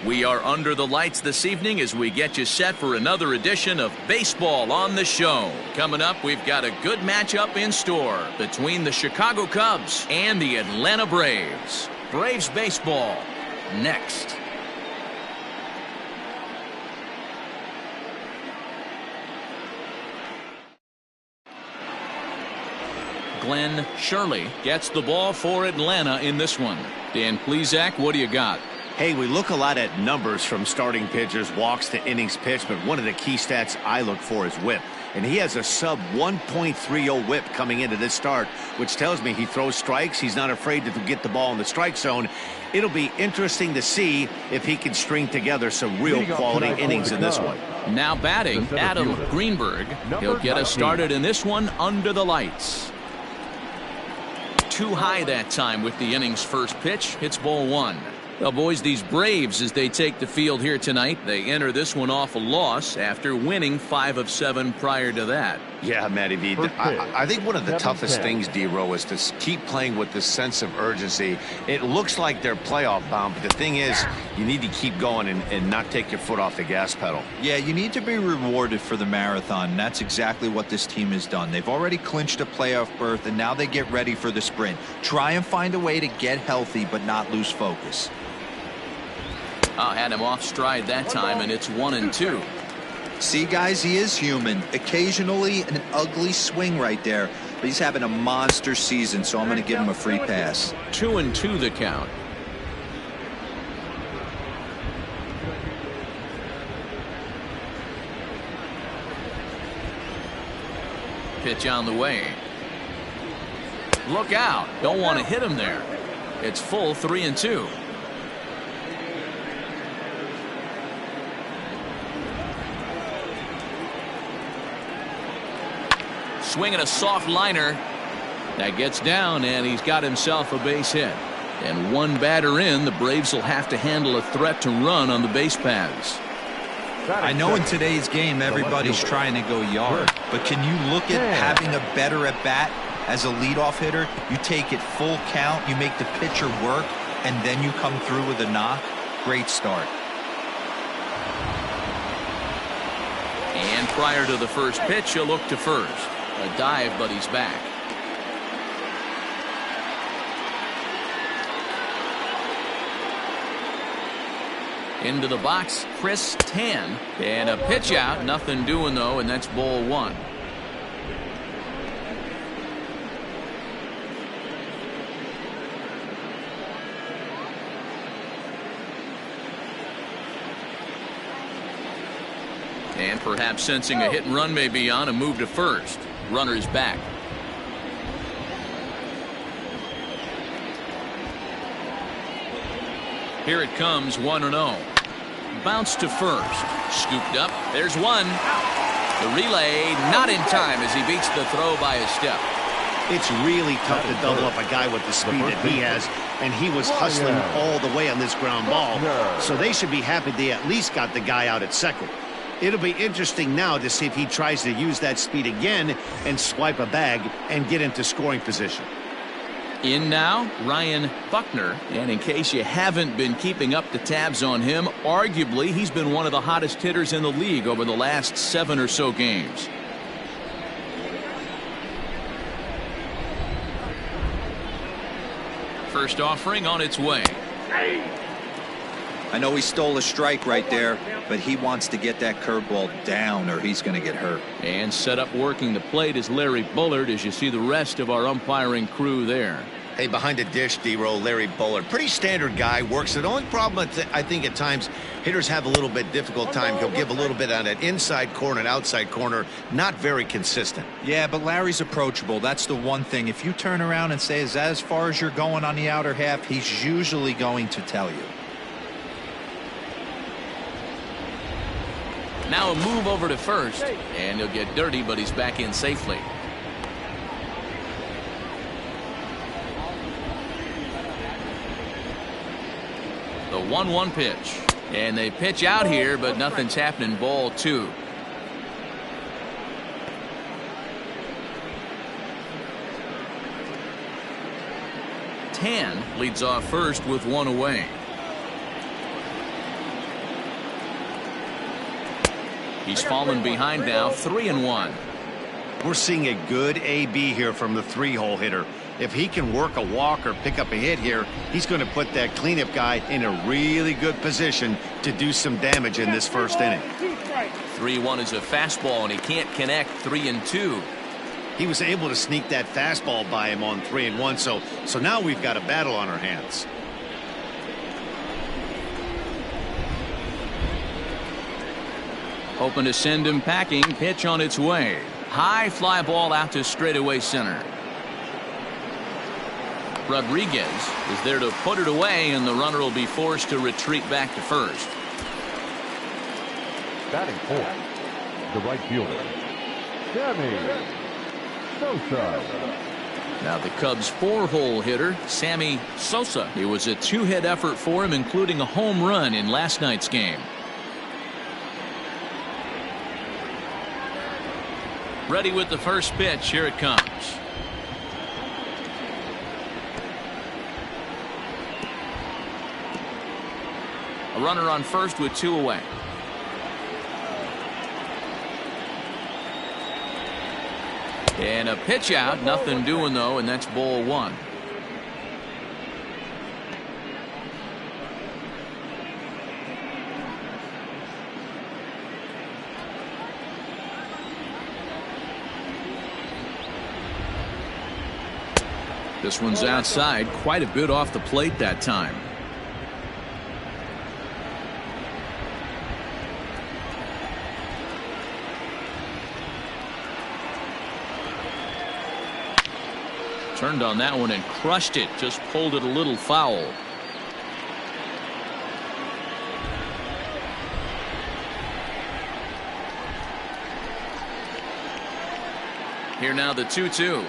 We are under the lights this evening as we get you set for another edition of Baseball on the Show. Coming up, we've got a good matchup in store between the Chicago Cubs and the Atlanta Braves. Braves baseball next. Glenn Shirley gets the ball for Atlanta in this one. Dan Plesac, what do you got? Hey, we look a lot at numbers from starting pitchers, walks to innings pitched, but one of the key stats I look for is whip. And he has a sub 1.30 whip coming into this start, which tells me he throws strikes. He's not afraid to get the ball in the strike zone. It'll be interesting to see if he can string together some real quality innings in this one. Now batting, Adam Greenberg. He'll get us started in this one under the lights. Too high that time with the inning's first pitch. Hits ball one. Well, boys, these Braves, as they take the field here tonight, they enter this one off a loss after winning 5 of 7 prior to that. Yeah, Matty V. I think one of the toughest things, D-Row, is to keep playing with this sense of urgency. It looks like they're playoff bound, but the thing is, you need to keep going and not take your foot off the gas pedal. Yeah, you need to be rewarded for the marathon, and that's exactly what this team has done. They've already clinched a playoff berth, and now they get ready for the sprint. Try and find a way to get healthy but not lose focus. Had him off stride that time, and it's 1-2. See, guys, he is human. Occasionally an ugly swing right there, but he's having a monster season, so I'm going to give him a free pass. 2-2 the count. Pitch on the way. Look out. Don't want to hit him there. It's full 3-2. Swinging a soft liner. That gets down, and he's got himself a base hit. And one batter in, the Braves will have to handle a threat to run on the base paths. I know in today's game everybody's trying to go yard, but can you look at having a better at bat as a leadoff hitter? You take it full count, you make the pitcher work, and then you come through with a knock. Great start. And prior to the first pitch, he'll look to first. A dive, but he's back. Into the box, Chris Tan. And a pitch out. Nothing doing, though, and that's ball one. And perhaps sensing a hit and run may be on, a move to first. Runner's back. Here it comes, 1-0. Bounce to first. Scooped up. There's one. The relay not in time as he beats the throw by a step. It's really tough to double up a guy with the speed that he has, and he was hustling all the way on this ground ball. So they should be happy they at least got the guy out at second. It'll be interesting now to see if he tries to use that speed again and swipe a bag and get into scoring position. In now, Ryan Buckner. And in case you haven't been keeping up the tabs on him, arguably he's been one of the hottest hitters in the league over the last 7 or so games. First offering on its way. I know he stole a strike right there, but he wants to get that curveball down or he's going to get hurt. And set up working the plate is Larry Bullard, as you see the rest of our umpiring crew there. Hey, behind the dish, D-Roll, Larry Bullard. Pretty standard guy, works it. The only problem I think at times hitters have a little bit difficult time. He'll give a little bit on an inside corner and outside corner. Not very consistent. Yeah, but Larry's approachable. That's the one thing. If you turn around and say, is that as far as you're going on the outer half, he's usually going to tell you. Now a move over to first, and he'll get dirty, but he's back in safely. The 1-1 pitch, and they pitch out here, but nothing's happening. Ball 2. Tan leads off first with one away. He's fallen behind now, 3-1. We're seeing a good AB here from the 3-hole hitter. If he can work a walk or pick up a hit here, he's going to put that cleanup guy in a really good position to do some damage in this first inning. 3-1 is a fastball, and he can't connect. 3-2. He was able to sneak that fastball by him on 3-1, so now we've got a battle on our hands. Hoping to send him packing. Pitch on its way. High fly ball out to straightaway center. Rodriguez is there to put it away, and the runner will be forced to retreat back to first. Batting fourth, the right fielder, Sammy Sosa. Now the Cubs' 4-hole hitter, Sammy Sosa. It was a 2-hit effort for him, including a home run in last night's game. Ready with the first pitch. Here it comes. A runner on first with 2 away. And a pitch out. Nothing doing, though, and that's ball 1. This one's outside, quite a bit off the plate that time. Turned on that one and crushed it, just pulled it a little foul. Here now the 2-2.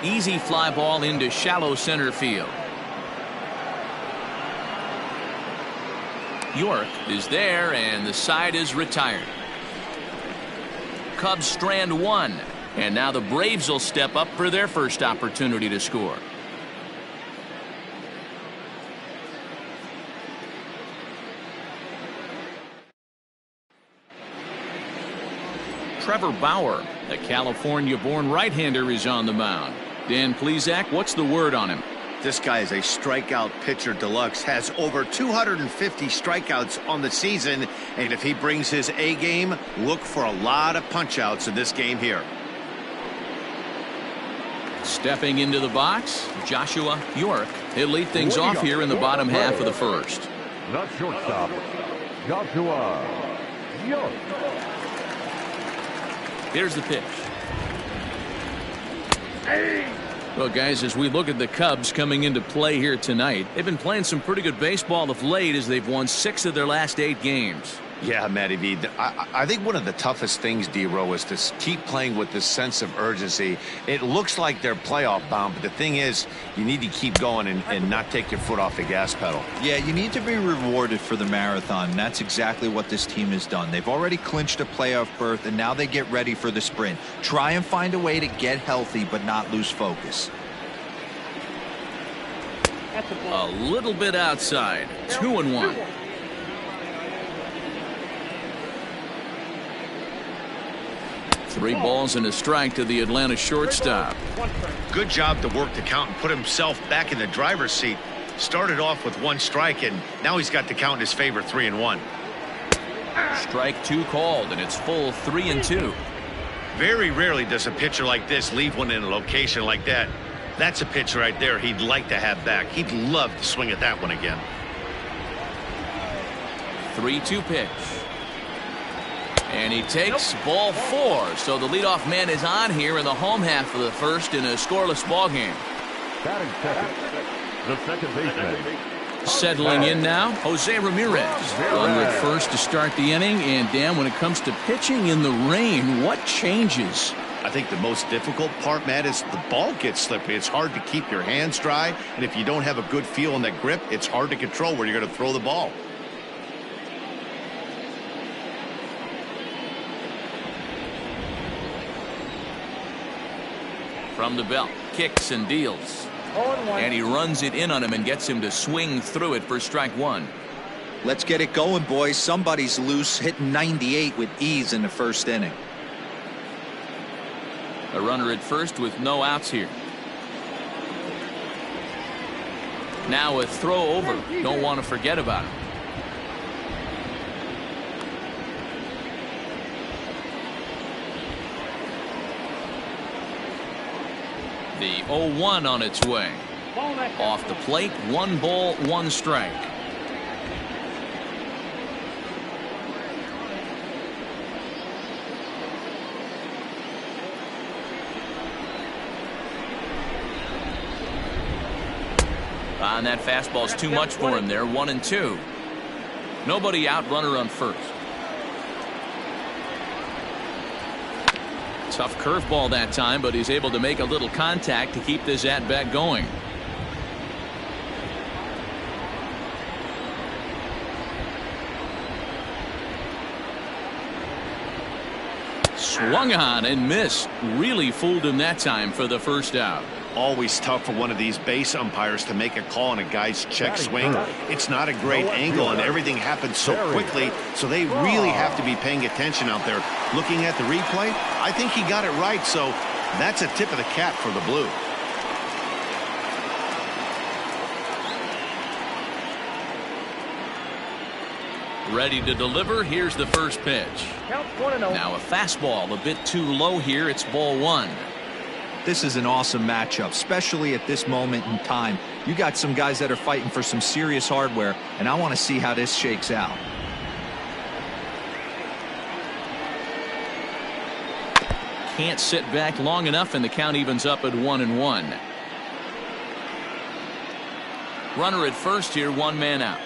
Easy fly ball into shallow center field. York is there, and the side is retired. Cubs strand 1, and now the Braves will step up for their first opportunity to score. Trevor Bauer, the California-born right-hander, is on the mound. Dan Plesac, what's the word on him? This guy is a strikeout pitcher deluxe, has over 250 strikeouts on the season, and if he brings his A game, look for a lot of punch-outs in this game here. Stepping into the box, Joshua York. He'll lead things off here in the bottom half of the first. Not shortstop, Joshua York. Here's the pitch. Well, guys, as we look at the Cubs coming into play here tonight, they've been playing some pretty good baseball of late as they've won 6 of their last 8 games. Yeah, Matty V. I think one of the toughest things, D-Row, is to keep playing with this sense of urgency. It looks like they're playoff bound, but the thing is, you need to keep going and not take your foot off the gas pedal. Yeah, you need to be rewarded for the marathon, and that's exactly what this team has done. They've already clinched a playoff berth, and now they get ready for the sprint. Try and find a way to get healthy, but not lose focus. A little bit outside. 2-1. 3 balls and a strike to the Atlanta shortstop. Good job to work the count and put himself back in the driver's seat. Started off with 1 strike, and now he's got the count in his favor, 3-1. Strike 2 called, and it's full 3-2. Very rarely does a pitcher like this leave one in a location like that. That's a pitch right there he'd like to have back. He'd love to swing at that one again. 3-2 pitch. And he takes ball 4. So the leadoff man is on here in the home half of the first in a scoreless ball game. Batting second, the second baseman. Settling in now, Jose Ramirez. Runner at first to start the inning. And Dan, when it comes to pitching in the rain, what changes? I think the most difficult part, Matt, is the ball gets slippery. It's hard to keep your hands dry, and if you don't have a good feel on that grip, it's hard to control where you're going to throw the ball. From the belt, kicks and deals. And he runs it in on him and gets him to swing through it for strike one. Let's get it going, boys. Somebody's loose, hitting 98 with ease in the first inning. A runner at first with no outs here. Now a throw over. Don't want to forget about him. The 0-1 on its way. Off the plate, 1 ball, 1 strike. And that fastball's too much for him there. 1-2. Nobody out, runner on first. Tough curveball that time, but he's able to make a little contact to keep this at-bat going. Swung on and missed. Really fooled him that time for the first out. Always tough for one of these base umpires to make a call on a guy's check swing. It's not a great angle, and everything happens so quickly, so they really have to be paying attention out there. Looking at the replay, I think he got it right, so that's a tip of the cap for the Blue. Ready to deliver. Here's the first pitch. Now a fastball a bit too low here. It's ball 1. This is an awesome matchup, especially at this moment in time. You got some guys that are fighting for some serious hardware, and I want to see how this shakes out. Can't sit back long enough, and the count evens up at 1-1. Runner at first here, 1 man out.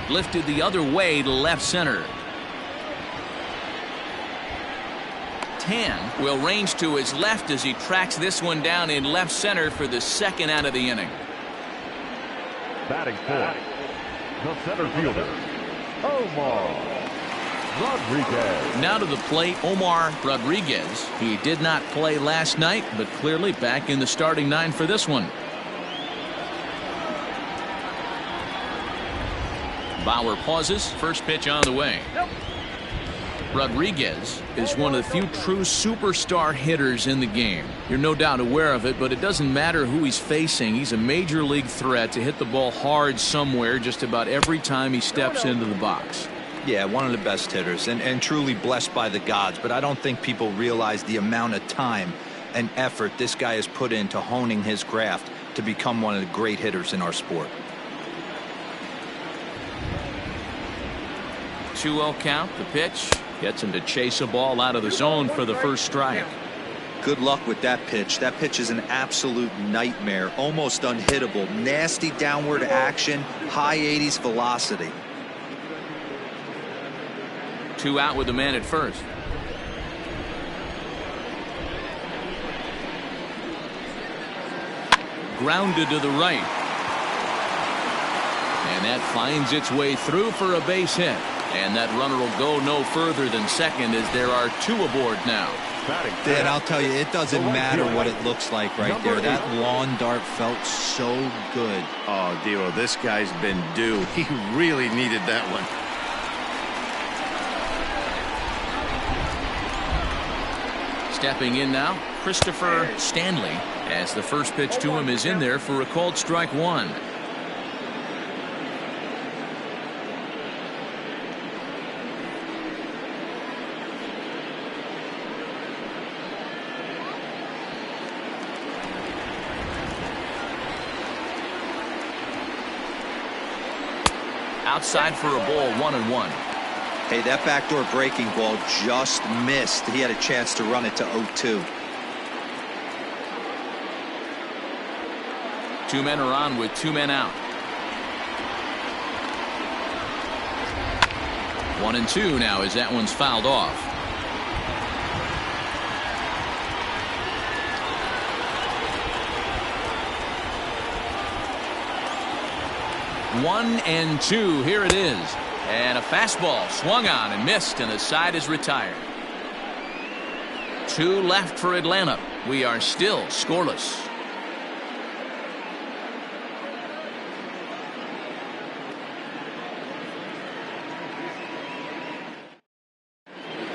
Lifted the other way to left center. Tan will range to his left as he tracks this one down in left center for the second out of the inning. Batting fourth, the center fielder, Omar Rodriguez. Now to the plate, Omar Rodriguez. He did not play last night, but clearly back in the starting 9 for this one. Bauer pauses. First pitch on the way. Rodriguez is one of the few true superstar hitters in the game. You're no doubt aware of it, but it doesn't matter who he's facing. He's a major league threat to hit the ball hard somewhere just about every time he steps into the box. Yeah, one of the best hitters and truly blessed by the gods, but I don't think people realize the amount of time and effort this guy has put into honing his craft to become one of the great hitters in our sport. 2-0 count. The pitch gets him to chase a ball out of the zone for the first strike. Good luck with that pitch. That pitch is an absolute nightmare, almost unhittable. Nasty downward action, high 80s velocity. 2 out with the man at first. Grounded to the right. And that finds its way through for a base hit. And that runner will go no further than second as there are 2 aboard now. Dan, I'll tell you, it doesn't matter what it looks like right there. That lawn dart felt so good. Oh, Dero, this guy's been due. He really needed that one. Stepping in now, Christopher Stanley, as the first pitch to him is in there for a called strike 1. Outside for a ball, 1-1. Hey, that backdoor breaking ball just missed. He had a chance to run it to 0-2. 2 men are on with 2 men out. 1-2 now as that one's fouled off. One and 2. Here it is. And a fastball swung on and missed, and the side is retired. 2 left for Atlanta. We are still scoreless.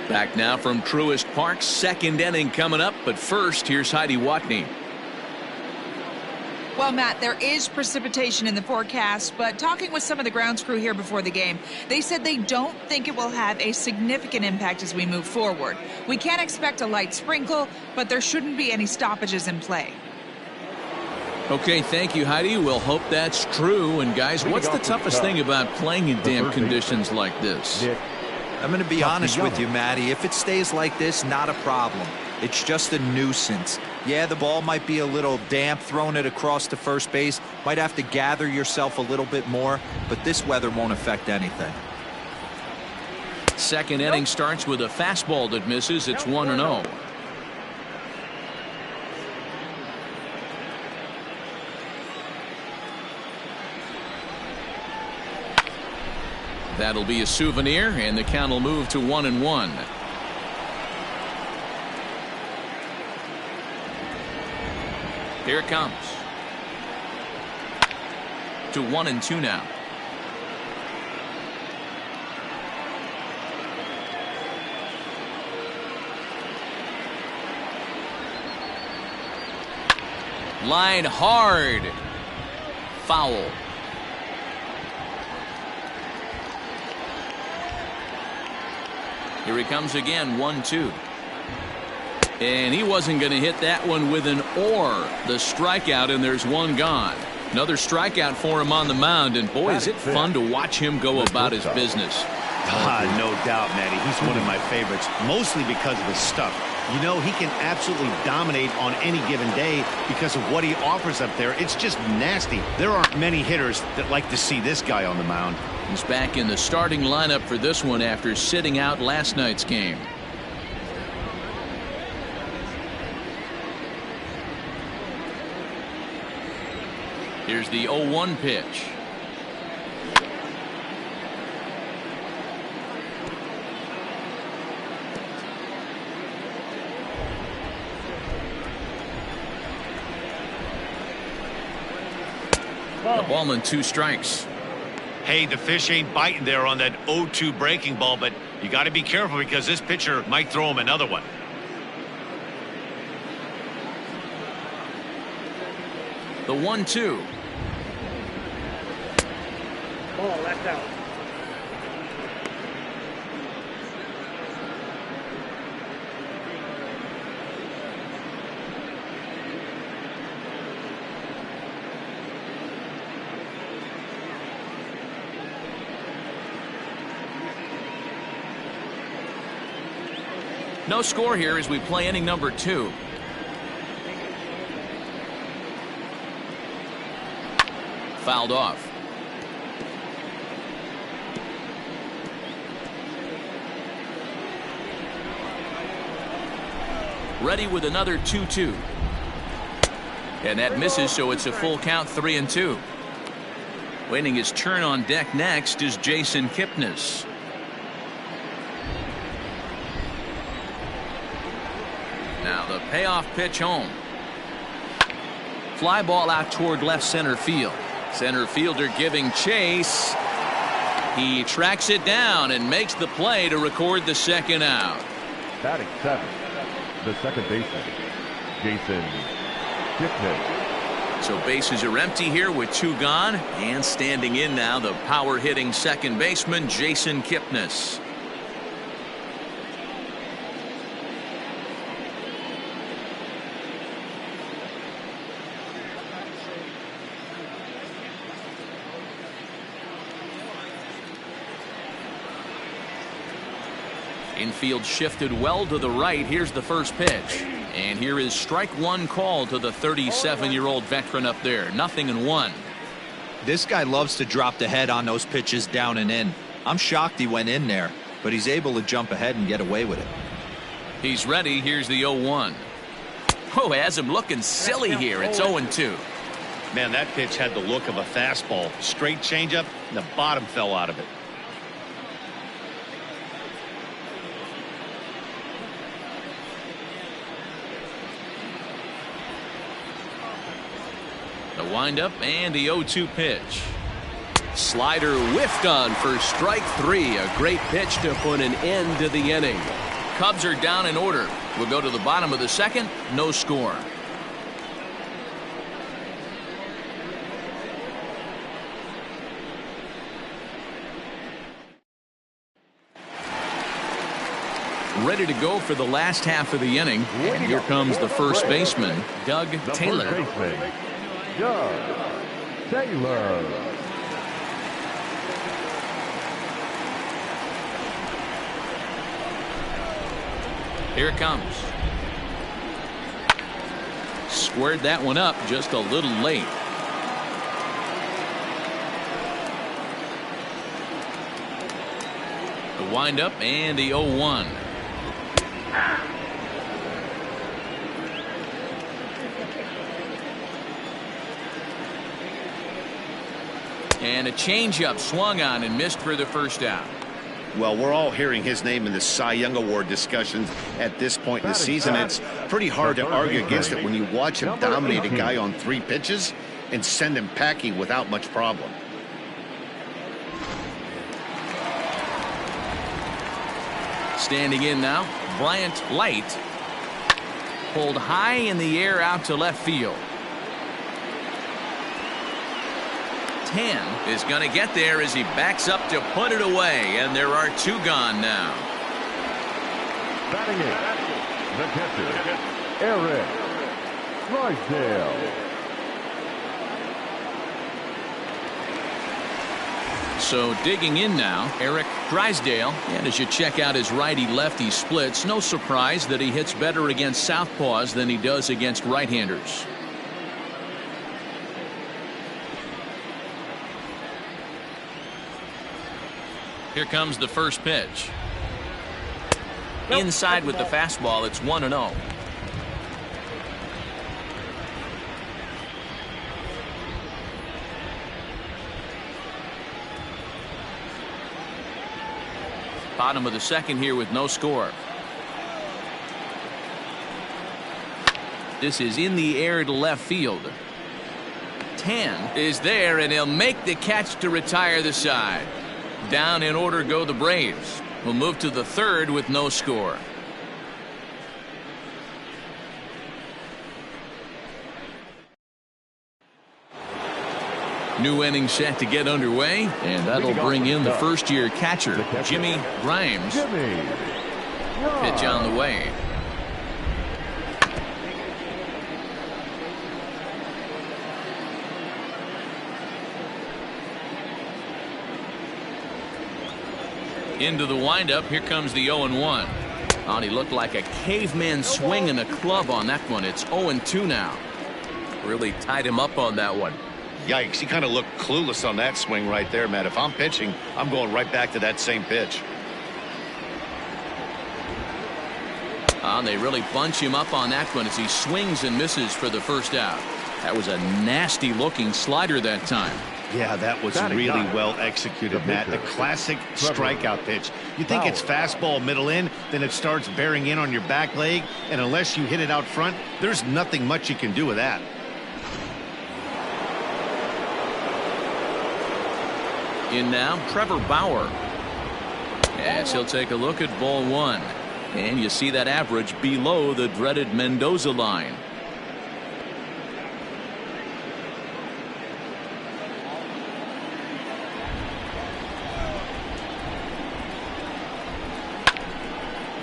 Back now from Truist Park, second inning coming up, but first, here's Heidi Watney. Well, Matt, there is precipitation in the forecast, but talking with some of the grounds crew here before the game, they said they don't think it will have a significant impact as we move forward. We can expect a light sprinkle, but there shouldn't be any stoppages in play. Okay, thank you, Heidi. We'll hope that's true. And guys, what's the toughest thing about playing in damp conditions like this? I'm going to be honest with you, Matty. If it stays like this, not a problem. It's just a nuisance. Yeah, the ball might be a little damp, throwing it across to first base. Might have to gather yourself a little bit more, but this weather won't affect anything. Second inning starts with a fastball that misses. It's 1-0. That'll be a souvenir, and the count will move to 1-1. Here it comes. To 1-2 now. Line hard. Foul. Here he comes again, 1-2. And he wasn't going to hit that one with an or. The strikeout, and there's one gone. Another strikeout for him on the mound, and boy, is it fun to watch him go about his business. No doubt, Matty. He's one of my favorites, mostly because of his stuff. You know, he can absolutely dominate on any given day because of what he offers up there. It's just nasty. There aren't many hitters that like to see this guy on the mound. He's back in the starting lineup for this one after sitting out last night's game. Here's the 0-1 pitch. A ball and 2 strikes. Hey, the fish ain't biting there on that 0-2 breaking ball, but you got to be careful because this pitcher might throw him another one. The 1-2. Ball, that's out. No score here as we play inning number 2. Fouled off. Ready with another 2-2. And that misses, so it's a full count, 3-2. Waiting his turn on deck next is Jason Kipnis. Now the payoff pitch home. Fly ball out toward left center field. Center fielder giving chase. He tracks it down and makes the play to record the second out. Batting 7, the second baseman, Jason Kipnis. So bases are empty here with 2 gone, and standing in now the power hitting second baseman Jason Kipnis. Infield shifted well to the right. Here's the first pitch. And here is strike 1 call to the 37-year-old veteran up there. 0-1. This guy loves to drop the head on those pitches down and in. I'm shocked he went in there, but he's able to jump ahead and get away with it. He's ready. Here's the 0-1. Oh, has him looking silly here. It's 0-2. Man, that pitch had the look of a fastball. Straight changeup, and the bottom fell out of it. windup and the 0-2 pitch. Slider whiffed on for strike 3. A great pitch to put an end to the inning. Cubs are down in order. We'll go to the bottom of the second. No score. Ready to go for the last half of the inning. And here comes the first baseman, Doug Taylor. Doug Taylor. Here it comes. Squared that one up just a little late. The windup and the 0-1. And a changeup swung on and missed for the first out. Well, we're all hearing his name in the Cy Young Award discussions at this point in the season. It's pretty hard to argue against it when you watch him dominate a guy on 3 pitches and send him packing without much problem. Standing in now, Bryant Light. Pulled high in the air out to left field. 10 is going to get there as he backs up to put it away, and there are 2 gone now. Batting it, the catcher, Eric Drysdale. So digging in now, Eric Drysdale. And as you check out his righty-lefty splits, no surprise that he hits better against southpaws than he does against right-handers. Here comes the first pitch. Inside with the fastball, it's 1-0. Bottom of the second here with no score. This is in the air to left field. 10 is there, and he'll make the catch to retire the side. Down in order go the Braves. We'll move to the third with no score. New inning set to get underway, and that'll bring in the first-year catcher, Jimmy Grimes. Pitch on the way. Into the windup. Here comes the 0-1. Oh, he looked like a caveman swinging a club on that one. It's 0-2 now. Really tied him up on that one. Yikes, he kind of looked clueless on that swing right there, Matt. If I'm pitching, I'm going right back to that same pitch. They really bunch him up on that one as he swings and misses for the first out. That was a nasty looking slider that time. Yeah, that was really well executed, Matt. The classic strikeout pitch. You think it's fastball middle in, then it starts bearing in on your back leg, and unless you hit it out front, there's nothing much you can do with that. In now, Trevor Bauer. As he'll take a look at ball 1. And you see that average below the dreaded Mendoza line.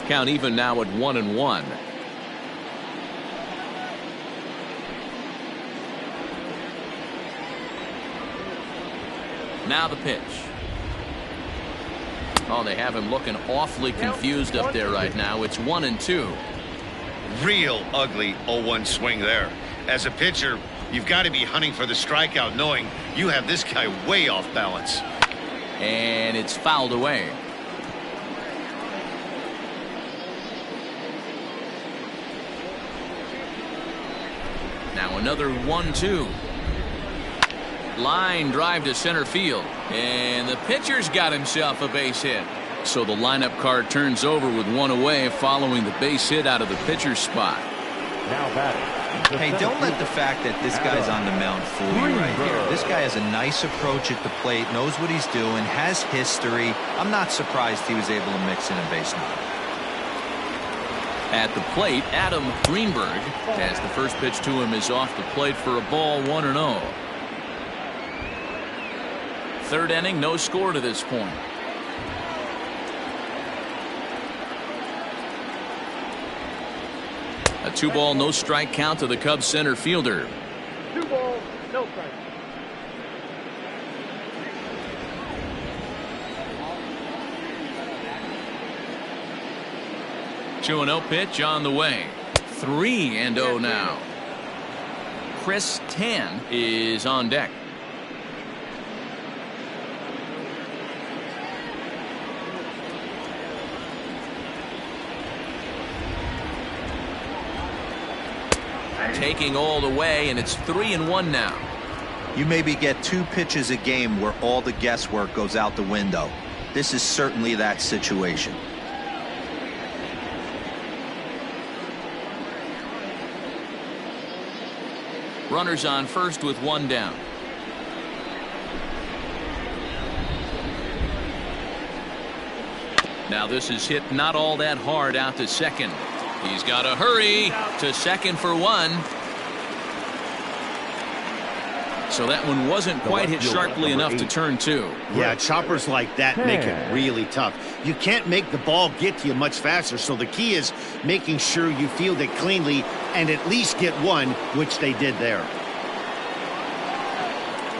Count even now at 1-1. Now the pitch. Oh, they have him looking awfully confused up there right now. It's 1-2. Real ugly 0-1 swing there. As a pitcher, you've got to be hunting for the strikeout, knowing you have this guy way off balance. And it's fouled away. Now another 1-2. Line drive to center field, and the pitcher's got himself a base hit. So the lineup card turns over with one away following the base hit out of the pitcher's spot. Now batting. Hey, don't let the fact that this guy's on the mound fool you right here. This guy has a nice approach at the plate, knows what he's doing, has history. I'm not surprised he was able to mix in a base knock. At the plate, Adam Greenberg, as the first pitch to him is off the plate for a ball, 1-0. Third inning, no score to this point. A 2-ball, no strike count to the Cubs center fielder. 2 balls, no strike. Two and 0 pitch on the way. 3-0 now. Chris Tan is on deck. Taking all the way, and it's 3-1 now. You maybe get 2 pitches a game where all the guesswork goes out the window. This is certainly that situation. Runners on first with 1 down. Now this is hit not all that hard out to second. He's got to hurry to second for 1. So that one wasn't quite hit sharply enough to turn 2. Yeah, choppers like that make it really tough. You can't make the ball get to you much faster, so the key is making sure you field it cleanly and at least get 1, which they did there.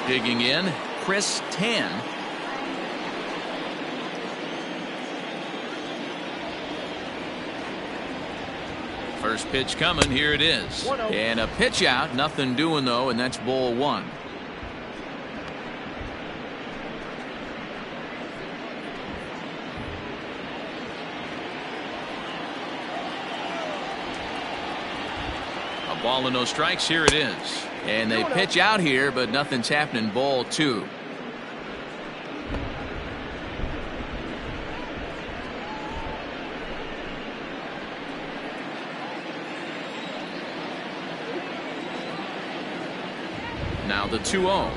Digging in, Chris Tan. First pitch coming, here it is. And a pitch out, nothing doing though, and that's ball 1. A ball and no strikes, here it is. And they pitch out here, but nothing's happening, ball 2. Now the 2-0.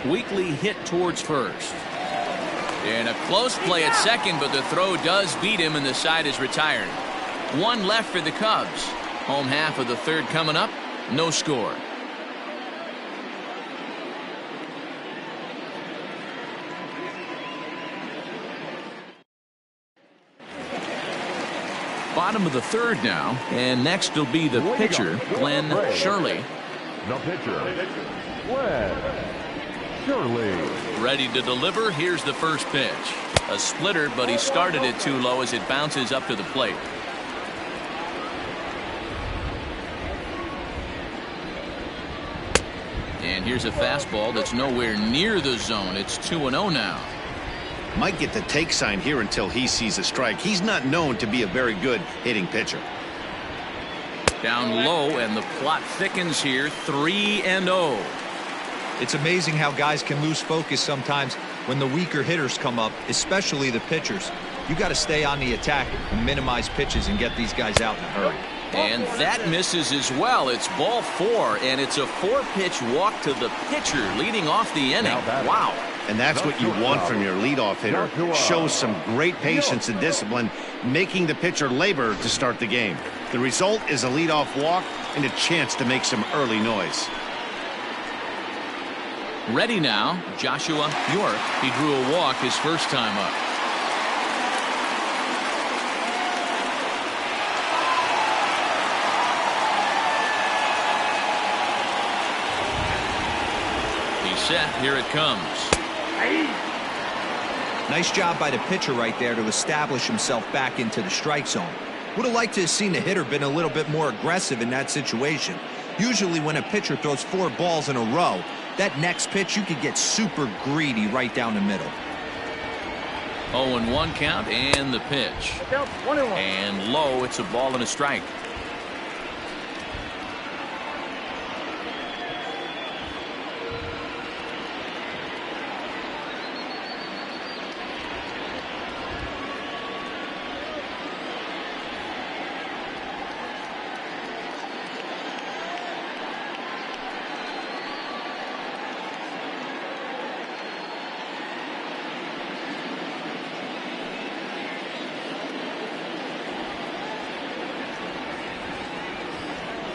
Weakly hit towards first. And a close play at second, but the throw does beat him and the side is retired. 1 left for the Cubs. Home half of the third coming up. No score. Bottom of the third now, and next will be the pitcher, Glenn Shirley. The pitcher, Glenn Shirley. Ready to deliver. Here's the first pitch. A splitter, but he started it too low as it bounces up to the plate. And here's a fastball that's nowhere near the zone. It's 2-0 now. Might get the take sign here until he sees a strike. He's not known to be a very good hitting pitcher. Down low, and the plot thickens here. 3-0. It's amazing how guys can lose focus sometimes when the weaker hitters come up, especially the pitchers. You got to stay on the attack and minimize pitches and get these guys out in a hurry. And that misses as well. It's ball 4, and it's a 4-pitch walk to the pitcher leading off the inning. Wow. And that's what you want from your leadoff hitter. Shows some great patience and discipline, making the pitcher labor to start the game. The result is a leadoff walk and a chance to make some early noise. Ready now, Joshua York. He drew a walk his first time up. He's set. Here it comes. Nice job by the pitcher right there to establish himself back into the strike zone. Would have liked to have seen the hitter been a little bit more aggressive in that situation. Usually when a pitcher throws 4 balls in a row, that next pitch you could get super greedy right down the middle. 0-1 count, and the pitch. And low, it's a ball and a strike.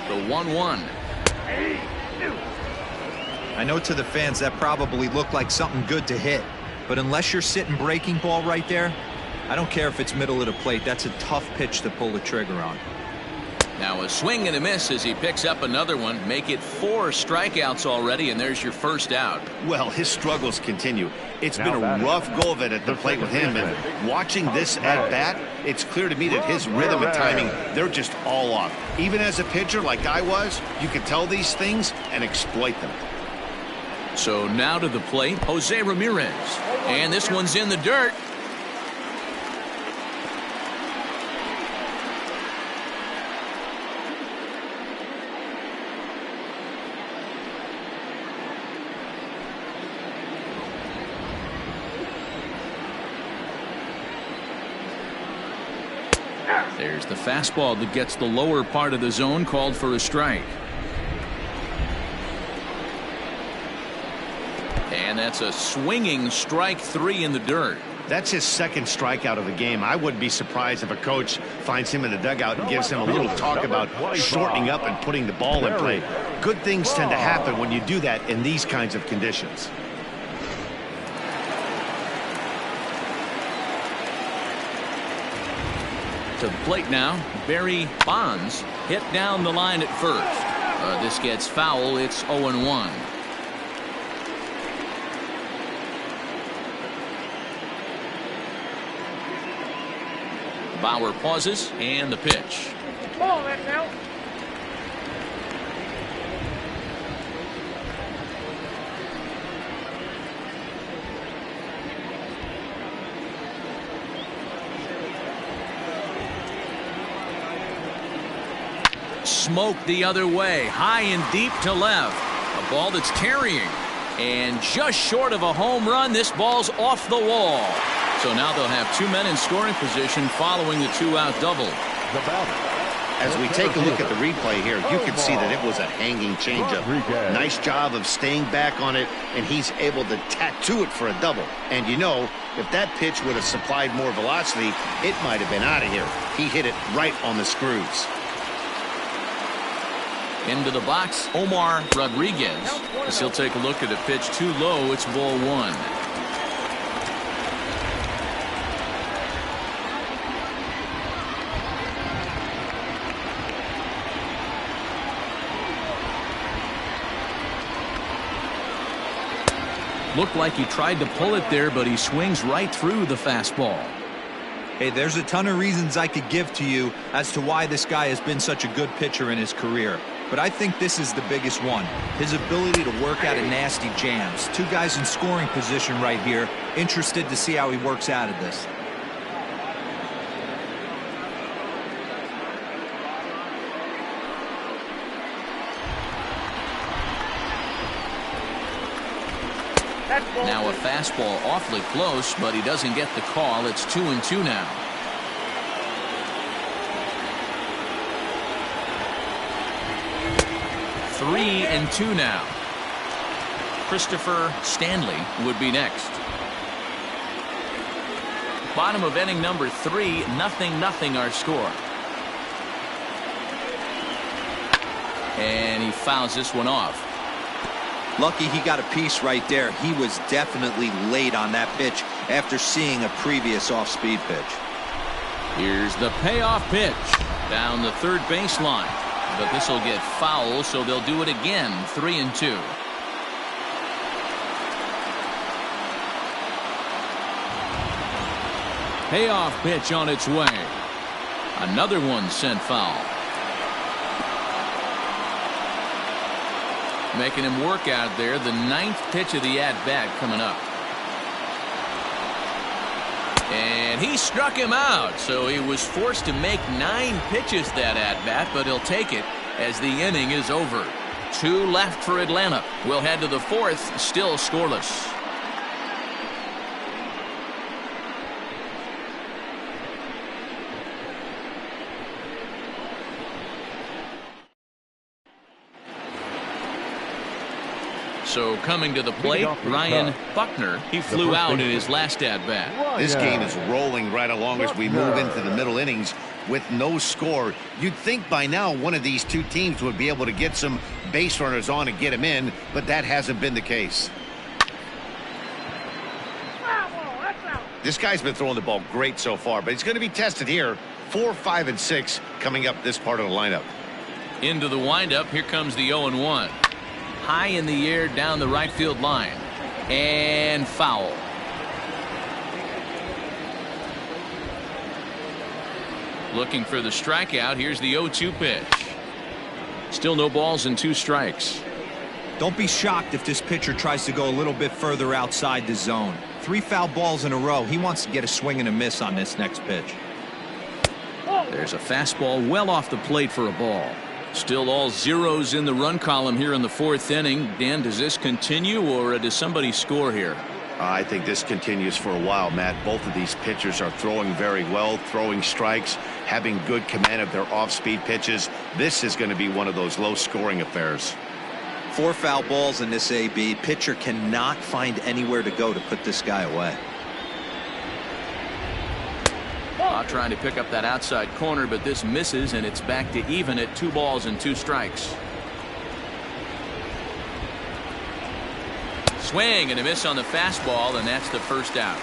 The 1-1. I know to the fans that probably looked like something good to hit, but unless you're sitting breaking ball right there, I don't care if it's middle of the plate. That's a tough pitch to pull the trigger on. Now a swing and a miss as he picks up another one. Make it 4 strikeouts already, and there's your first out. Well, his struggles continue. It's been a rough go of it at the plate with him, and watching this at bat, it's clear to me that his rhythm and timing, they're just all off. Even as a pitcher like I was, you can tell these things and exploit them. So now to the plate, Jose Ramirez, and this one's in the dirt. There's the fastball that gets the lower part of the zone, called for a strike. And that's a swinging strike 3 in the dirt. That's his second strikeout of the game. I wouldn't be surprised if a coach finds him in the dugout and gives him a little talk about shortening up and putting the ball in play. Good things tend to happen when you do that in these kinds of conditions. To the plate now, Barry Bonds hit down the line at first. This gets foul. It's 0-1. Bauer pauses, and the pitch. Ball, that's out. Smoked the other way, high and deep to left. A ball that's carrying, and just short of a home run. This ball's off the wall. So now they'll have 2 men in scoring position following the 2-out double. As we take a look at the replay here, you can see that it was a hanging changeup. Nice job of staying back on it, and he's able to tattoo it for a double. And you know, if that pitch would have supplied more velocity, it might have been out of here. He hit it right on the screws. Into the box, Omar Rodriguez. As he'll take a look at a pitch too low. It's ball 1. Looked like he tried to pull it there, but he swings right through the fastball. Hey, there's a ton of reasons I could give to you as to why this guy has been such a good pitcher in his career. But I think this is the biggest one. His ability to work out of nasty jams. 2 guys in scoring position right here. Interested to see how he works out of this. Now a fastball awfully close, but he doesn't get the call. It's 2-2 now. Three and 2 now. Christopher Stanley would be next. Bottom of inning number 3, 0-0 our score. And he fouls this one off. Lucky he got a piece right there. He was definitely late on that pitch after seeing a previous off-speed pitch. Here's the payoff pitch down the third baseline. But this will get foul, so they'll do it again. 3-2. Payoff pitch on its way. Another one sent foul. Making him work out there. The 9th pitch of the at-bat coming up. And he struck him out, so he was forced to make 9 pitches that at-bat, but he'll take it as the inning is over. 2 left for Atlanta. We'll head to the 4th, still scoreless. So coming to the plate, Ryan Buckner. He flew out in his last at-bat. This game is rolling right along as we move into the middle innings with no score. You'd think by now one of these two teams would be able to get some base runners on and get them in, but that hasn't been the case. This guy's been throwing the ball great so far, but he's going to be tested here. 4, 5, and 6 coming up this part of the lineup. Into the windup. Here comes the 0-1. High in the air down the right field line. And foul. Looking for the strikeout. Here's the 0-2 pitch. Still no balls and 2 strikes. Don't be shocked if this pitcher tries to go a little bit further outside the zone. 3 foul balls in a row. He wants to get a swing and a miss on this next pitch. There's a fastball well off the plate for a ball. Still all zeros in the run column here in the 4th inning. Dan, does this continue or does somebody score here? I think this continues for a while, Matt. Both of these pitchers are throwing very well, throwing strikes, having good command of their off-speed pitches. This is going to be one of those low-scoring affairs. 4 foul balls in this AB. Pitcher cannot find anywhere to go to put this guy away. Trying to pick up that outside corner, but this misses, and it's back to even at 2 balls and 2 strikes. Swing and a miss on the fastball, and that's the first out.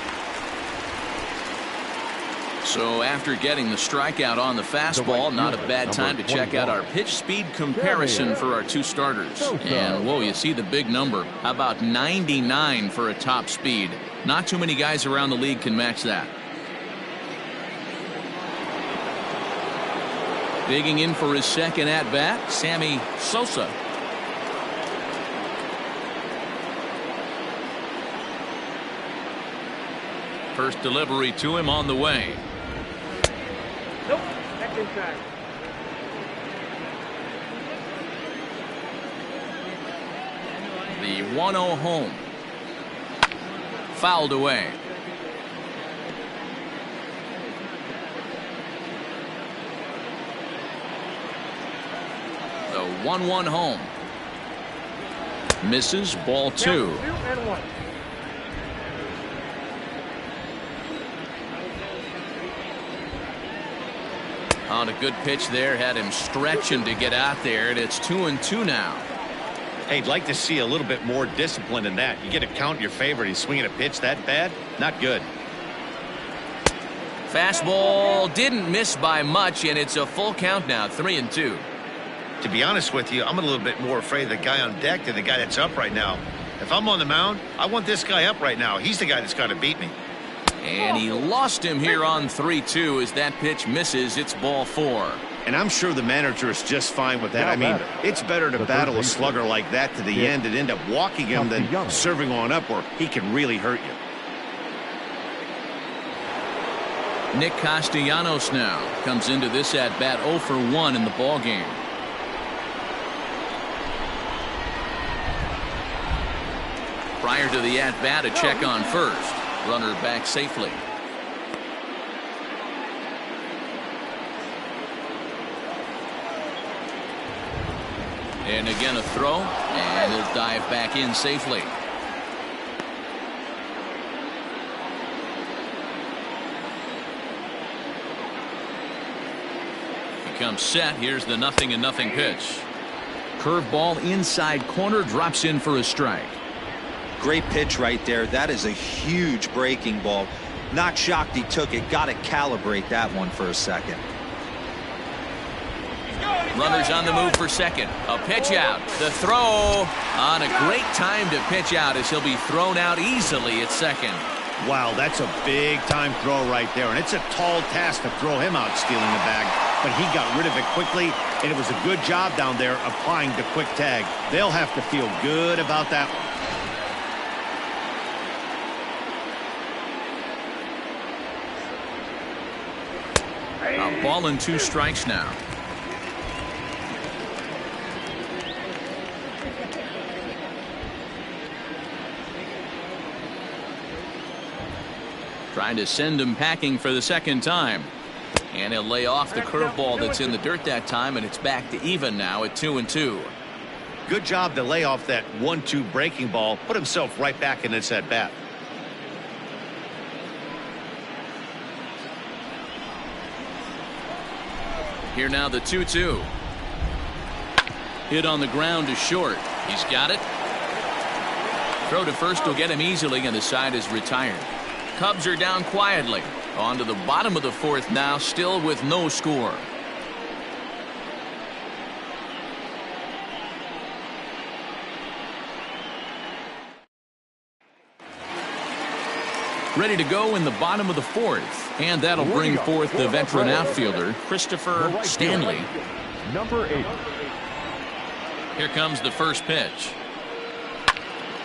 So after getting the strikeout on the fastball, not a bad time to check out our pitch speed comparison for our 2 starters. And whoa, you see the big number. How about 99 for a top speed? Not too many guys around the league can match that. Digging in for his second at-bat, Sammy Sosa. First delivery to him on the way. Nope, that's inside. The 1-0 home. Fouled away. The 1-1 home. Misses, ball 2. 2 and 1. On a good pitch there, had him stretching to get out there, and it's 2-2 now. Hey, I'd like to see a little bit more discipline in that. You get a count in your favor. He's swinging a pitch that bad? Not good. Fastball didn't miss by much, and it's a full count now, 3-2. To be honest with you, I'm a little bit more afraid of the guy on deck than the guy that's up right now. If I'm on the mound, I want this guy up right now. He's the guy that's got to beat me. And he lost him here on 3-2 as that pitch misses. It's ball 4. And I'm sure the manager is just fine with that. I mean, it's better to battle a slugger like that to the end and end up walking him than serving on up where he can really hurt you. Nick Castellanos now comes into this at-bat 0 for 1 in the ballgame. Prior to the at-bat, a check on first. Runner back safely. And again a throw, and he'll dive back in safely. He comes set. Here's the 0-0 pitch. Curveball inside corner, drops in for a strike. Great pitch right there. That is a huge breaking ball. Not shocked he took it. Got to calibrate that one for a second. Runners on the move for second. A pitch out. The throw on a great time to pitch out as he'll be thrown out easily at second. Wow, that's a big time throw right there. And it's a tall task to throw him out stealing the bag. But he got rid of it quickly, and it was a good job down there applying the quick tag. They'll have to feel good about that one. A ball and 2 strikes now. Trying to send him packing for the second time. And he'll lay off the curveball that's in the dirt that time, and it's back to even now at 2-2. Good job to lay off that 1-2 breaking ball, put himself right back in this at bat. Here now the 2-2. Hit on the ground to short. He's got it. Throw to first will get him easily, and the side is retired. Cubs are down quietly. On to the bottom of the fourth now, still with no score. Ready to go in the bottom of the fourth, and that'll bring forth the veteran outfielder, Christopher Stanley. Number 8. Here comes the first pitch.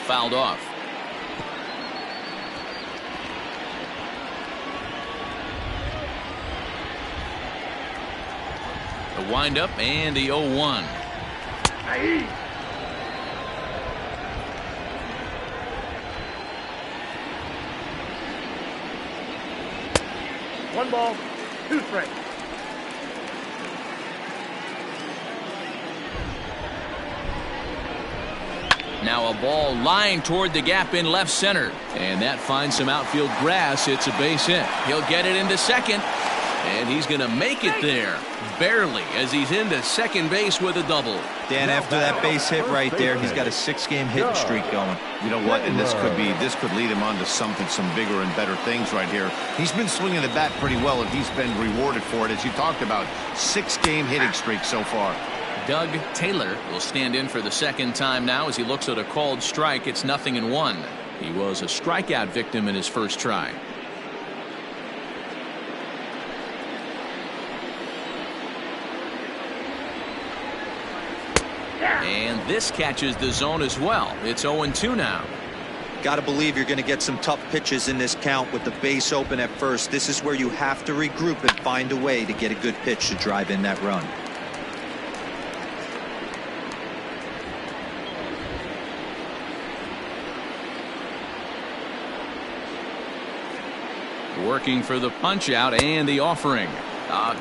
Fouled off. The windup and the 0-1. One ball, 2 strikes. Now a ball lined toward the gap in left center, and that finds some outfield grass. It's a base hit. He'll get it into second, and he's going to make it there barely, as he's into second base with a double. Dan, after that base hit right there, he's got a 6-game hitting streak going. You know what? And this could lead him on to some bigger and better things right here. He's been swinging the bat pretty well, and he's been rewarded for it, as you talked about. 6-game hitting streak so far. Doug Taylor will stand in for the second time now as he looks at a called strike. It's 0-1. He was a strikeout victim in his first try. And this catches the zone as well. It's 0-2 now. Got to believe you're going to get some tough pitches in this count with the base open at first. This is where you have to regroup and find a way to get a good pitch to drive in that run. Working for the punch out and the offering.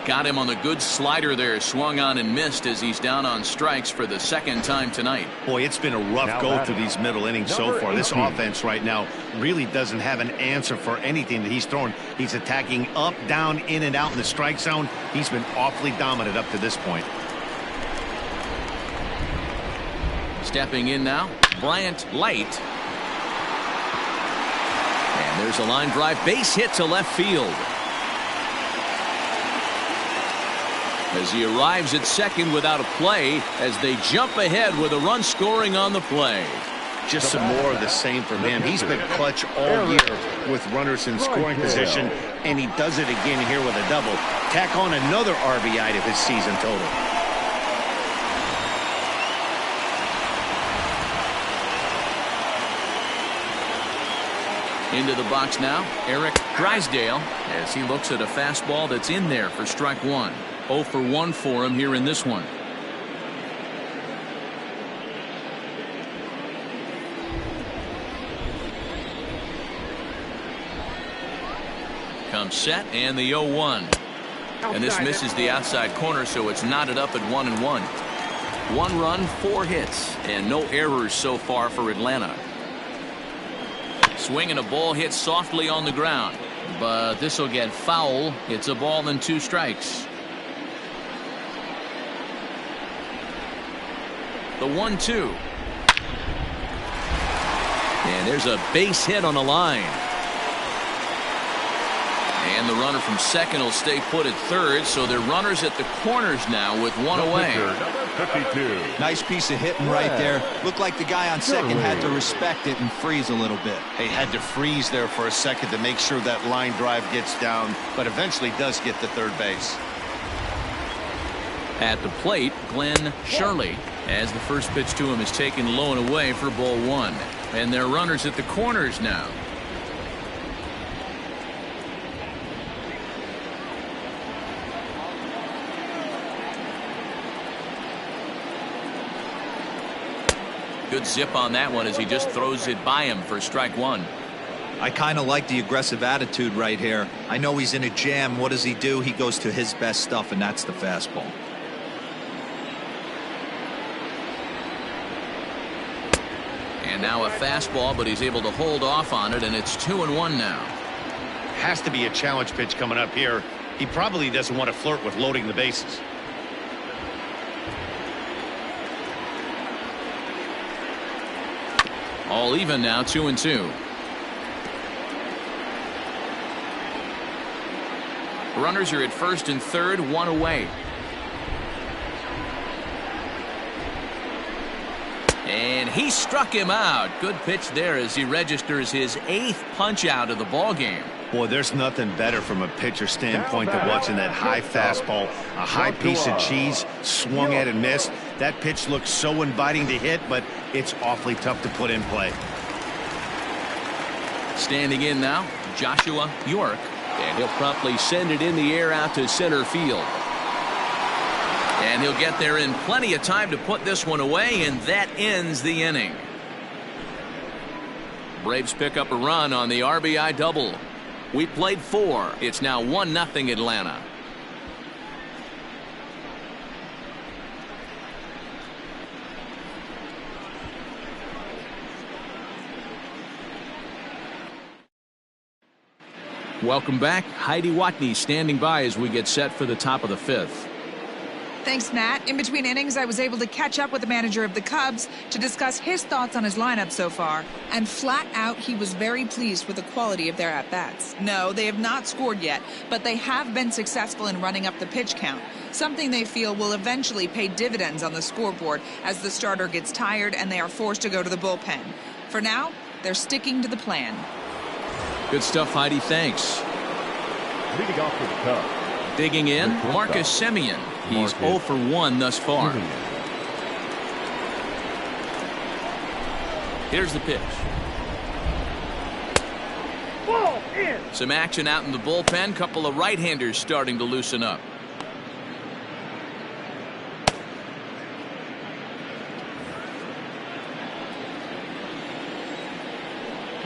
Got him on the good slider there. Swung on and missed as he's down on strikes for the second time tonight. Boy, it's been a rough go through these middle innings so far. This offense right now really doesn't have an answer for anything that he's throwing. He's attacking up, down, in and out in the strike zone. He's been awfully dominant up to this point. Stepping in now, Bryant Light. And there's a line drive base hit to left field. As he arrives at second without a play, as they jump ahead with a run scoring on the play. Just some more of the same from him. He's been clutch all year with runners in scoring position, and he does it again here with a double. Tack on another RBI to his season total. Into the box now, Eric Drysdale, as he looks at a fastball that's in there for strike one. 0 for 1 for him here in this one. Comes set and the 0-1. And this misses the outside corner, so it's knotted up at 1-1. 1 run, 4 hits, and no errors so far for Atlanta. Swing and a ball hit softly on the ground, but this will get foul. It's a ball and 2 strikes. The 1-2. And there's a base hit on the line. And the runner from second will stay put at third, so they're runners at the corners now with 1 away. Nice piece of hitting right there. Looked like the guy on second had to respect it and freeze a little bit. He had to freeze there for a second to make sure that line drive gets down, but eventually does get to third base. At the plate, Glenn Shirley, as the first pitch to him is taken low and away for ball 1. And they're runners at the corners now. Good zip on that one as he just throws it by him for strike 1. I kind of like the aggressive attitude right here. I know he's in a jam. What does he do? He goes to his best stuff, and that's the fastball. And now a fastball, but he's able to hold off on it, and it's 2-1 now. Has to be a challenge pitch coming up here. He probably doesn't want to flirt with loading the bases. All even now, 2-2. Runners are at first and third, one away. And he struck him out. Good pitch there as he registers his 8th punch out of the ball game. Boy, there's nothing better from a pitcher standpoint than watching that high fastball, a high piece of cheese, swung at and missed. That pitch looks so inviting to hit, but it's awfully tough to put in play. Standing in now, Joshua York. And he'll promptly send it in the air out to center field. And he'll get there in plenty of time to put this one away, and that ends the inning. Braves pick up a run on the RBI double. We played 4. It's now 1-0 Atlanta. Welcome back. Heidi Watney standing by as we get set for the top of the 5th. Thanks, Matt. In between innings, I was able to catch up with the manager of the Cubs to discuss his thoughts on his lineup so far. And flat out, he was very pleased with the quality of their at-bats. No, they have not scored yet, but they have been successful in running up the pitch count, something they feel will eventually pay dividends on the scoreboard as the starter gets tired and they are forced to go to the bullpen. For now, they're sticking to the plan. Good stuff, Heidi. Thanks. Leading off for the Cubs. Digging in, Marcus Semien. He's 0 for 1 thus far. Here's the pitch. Ball in. Some action out in the bullpen. Couple of right-handers starting to loosen up.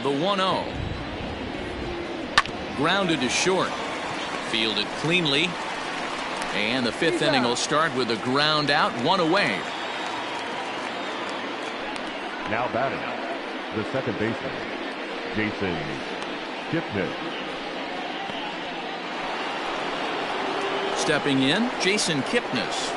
The 1-0. Grounded to short. Fielded cleanly. And the 5th inning will start with a ground out, 1 away. Now batting, the second baseman, Jason Kipnis. Stepping in, Jason Kipnis.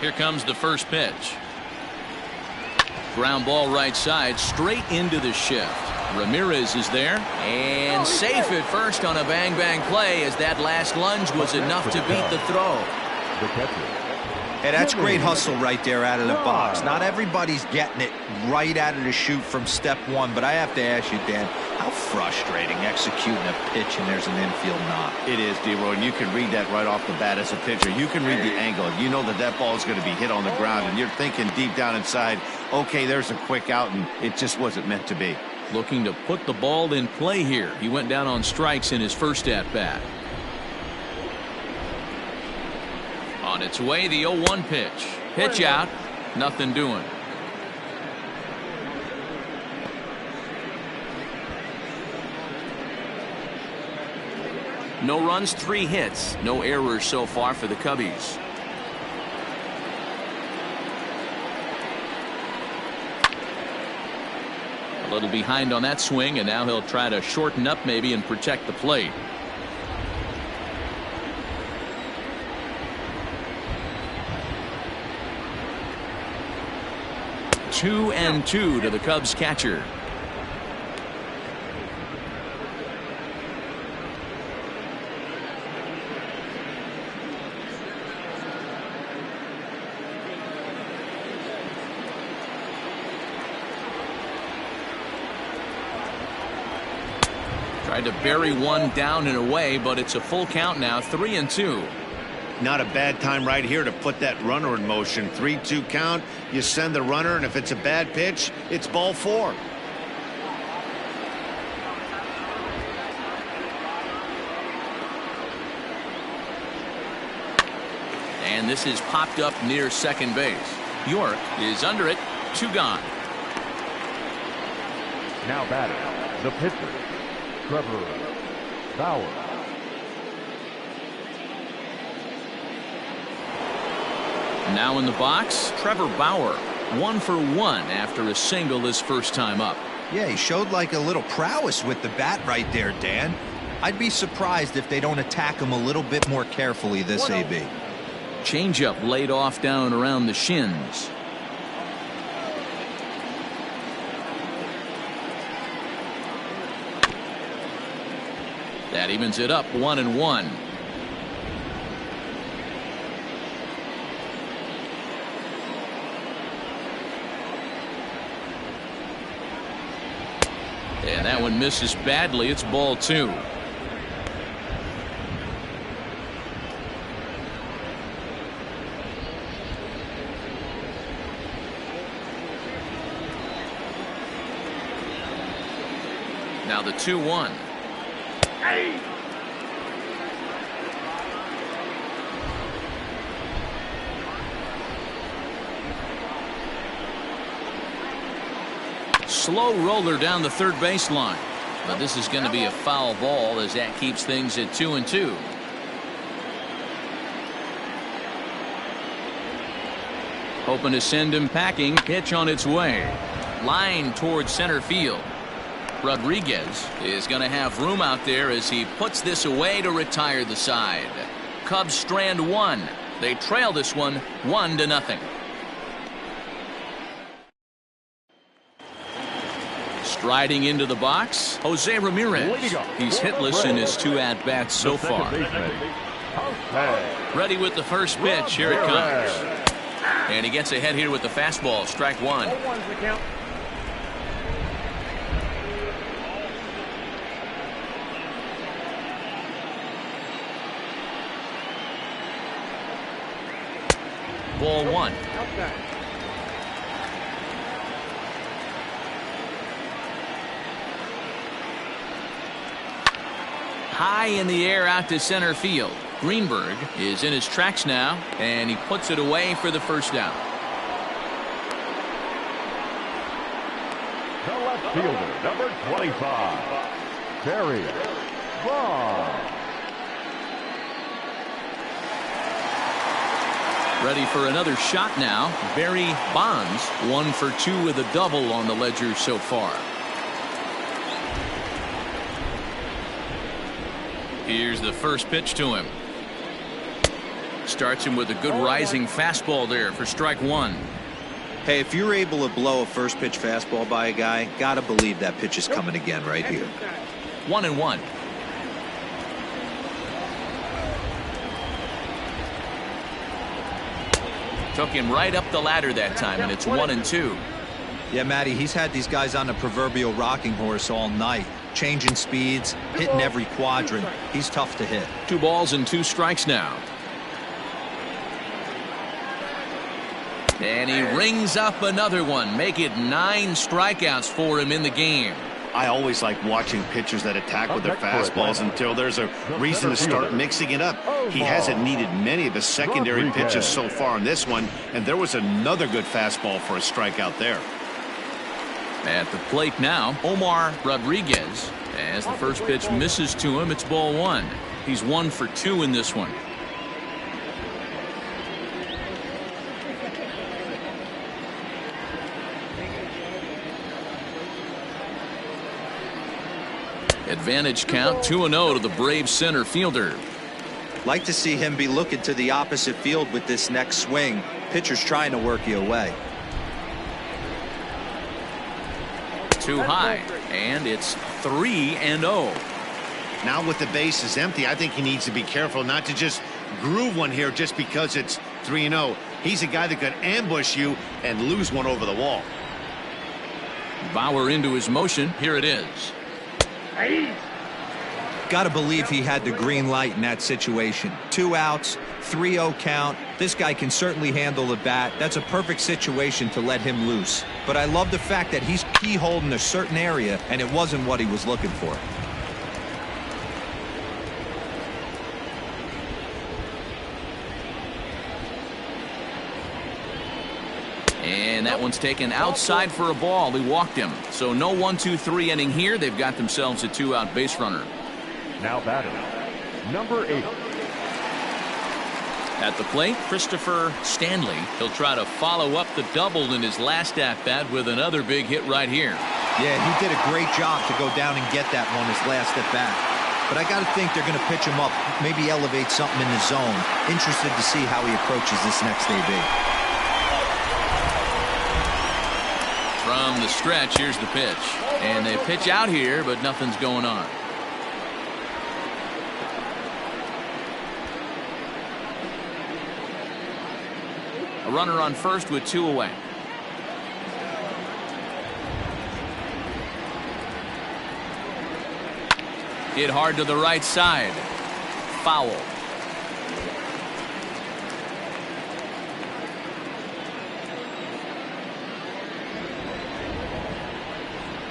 Here comes the first pitch. Ground ball right side, straight into the shift. Ramirez is there, and safe at first on a bang-bang play as that last lunge was enough to beat the throw. The catcher. Hey, that's great hustle right there out of the box. Not everybody's getting it right out of the chute from step one, but I have to ask you, Dan, how frustrating executing a pitch and there's an infield knock. It is, D-Roy, and you can read that right off the bat as a pitcher. You can read the angle. You know that ball is going to be hit on the ground, and you're thinking deep down inside, okay, there's a quick out, and it just wasn't meant to be. Looking to put the ball in play here. He went down on strikes in his first at-bat. On its way, the 0-1 pitch. Pitch out. Nothing doing. No runs, 3 hits. No errors so far for the Cubbies. A little behind on that swing, and now he'll try to shorten up maybe and protect the plate. Two and 2 to the Cubs catcher. Tried to bury one down and away, but it's a full count now, 3 and 2. Not a bad time right here to put that runner in motion. 3-2 count. You send the runner, and if it's a bad pitch, it's ball 4. And this is popped up near second base. York is under it. 2 gone. Now batting, the pitcher, Trevor Bauer. Now in the box, Trevor Bauer. 1 for 1 after a single his first time up. Yeah, he showed like a little prowess with the bat right there, Dan. I'd be surprised if they don't attack him a little bit more carefully this AB. Changeup laid off down around the shins. That evens it up 1-1. And that one misses badly. It's ball 2. Now the 2-1. Hey. Slow roller down the third baseline. But this is going to be a foul ball as that keeps things at 2-2. Hoping to send him packing. Pitch on its way. Line towards center field. Rodriguez is going to have room out there as he puts this away to retire the side. Cubs strand 1. They trail this one 1-0. Striding into the box, Jose Ramirez. He's hitless in his 2 at-bats so far. Ready with the first pitch. Here it comes. And he gets ahead here with the fastball. Strike 1. Ball 1. High in the air out to center field. Greenberg is in his tracks now, and he puts it away for the first down. The left fielder, number 25, Barry Bonds. Ready for another shot now. Barry Bonds 1 for 2 with a double on the ledger so far. Here's the first pitch to him. Starts him with a good rising fastball there for strike 1. Hey, if you're able to blow a first pitch fastball by a guy, gotta believe that pitch is coming again right here. 1-1. Took him right up the ladder that time, and it's 1-2. Yeah, Matty, he's had these guys on the proverbial rocking horse all night. Changing speeds, hitting every quadrant. He's tough to hit. 2 balls and 2 strikes now. And he rings up another one. Make it 9 strikeouts for him in the game. I always like watching pitchers that attack with their fastballs until there's a reason to start mixing it up. He hasn't needed many of his secondary pitches so far in this one, and there was another good fastball for a strikeout there. At the plate now, Omar Rodriguez. As the first pitch misses to him, it's ball 1. He's 1 for 2 in this one. Advantage count 2-0 to the Braves center fielder. Like to see him be looking to the opposite field with this next swing. Pitcher's trying to work you away. Too high, and it's 3-0. Now with the bases empty, I think he needs to be careful not to just groove one here just because it's 3-0. He's a guy that could ambush you and lose one over the wall. Bauer into his motion. Here it is. Gotta believe he had the green light in that situation. 2 outs, 3-0 count. This guy can certainly handle the bat. That's a perfect situation to let him loose. But I love the fact that he's keyholed in a certain area, and it wasn't what he was looking for. And that one's taken outside for a ball. He walked him. So no 1-2-3 inning here. They've got themselves a 2-out base runner. Now batting, number 8. At the plate, Christopher Stanley. He'll try to follow up the double in his last at-bat with another big hit right here. Yeah, he did a great job to go down and get that one his last at-bat. But I got to think they're going to pitch him up, maybe elevate something in the zone. Interested to see how he approaches this next AB. From the stretch, here's the pitch. And they pitch out here, but nothing's going on. A runner on first with 2 away. Hit hard to the right side. Foul.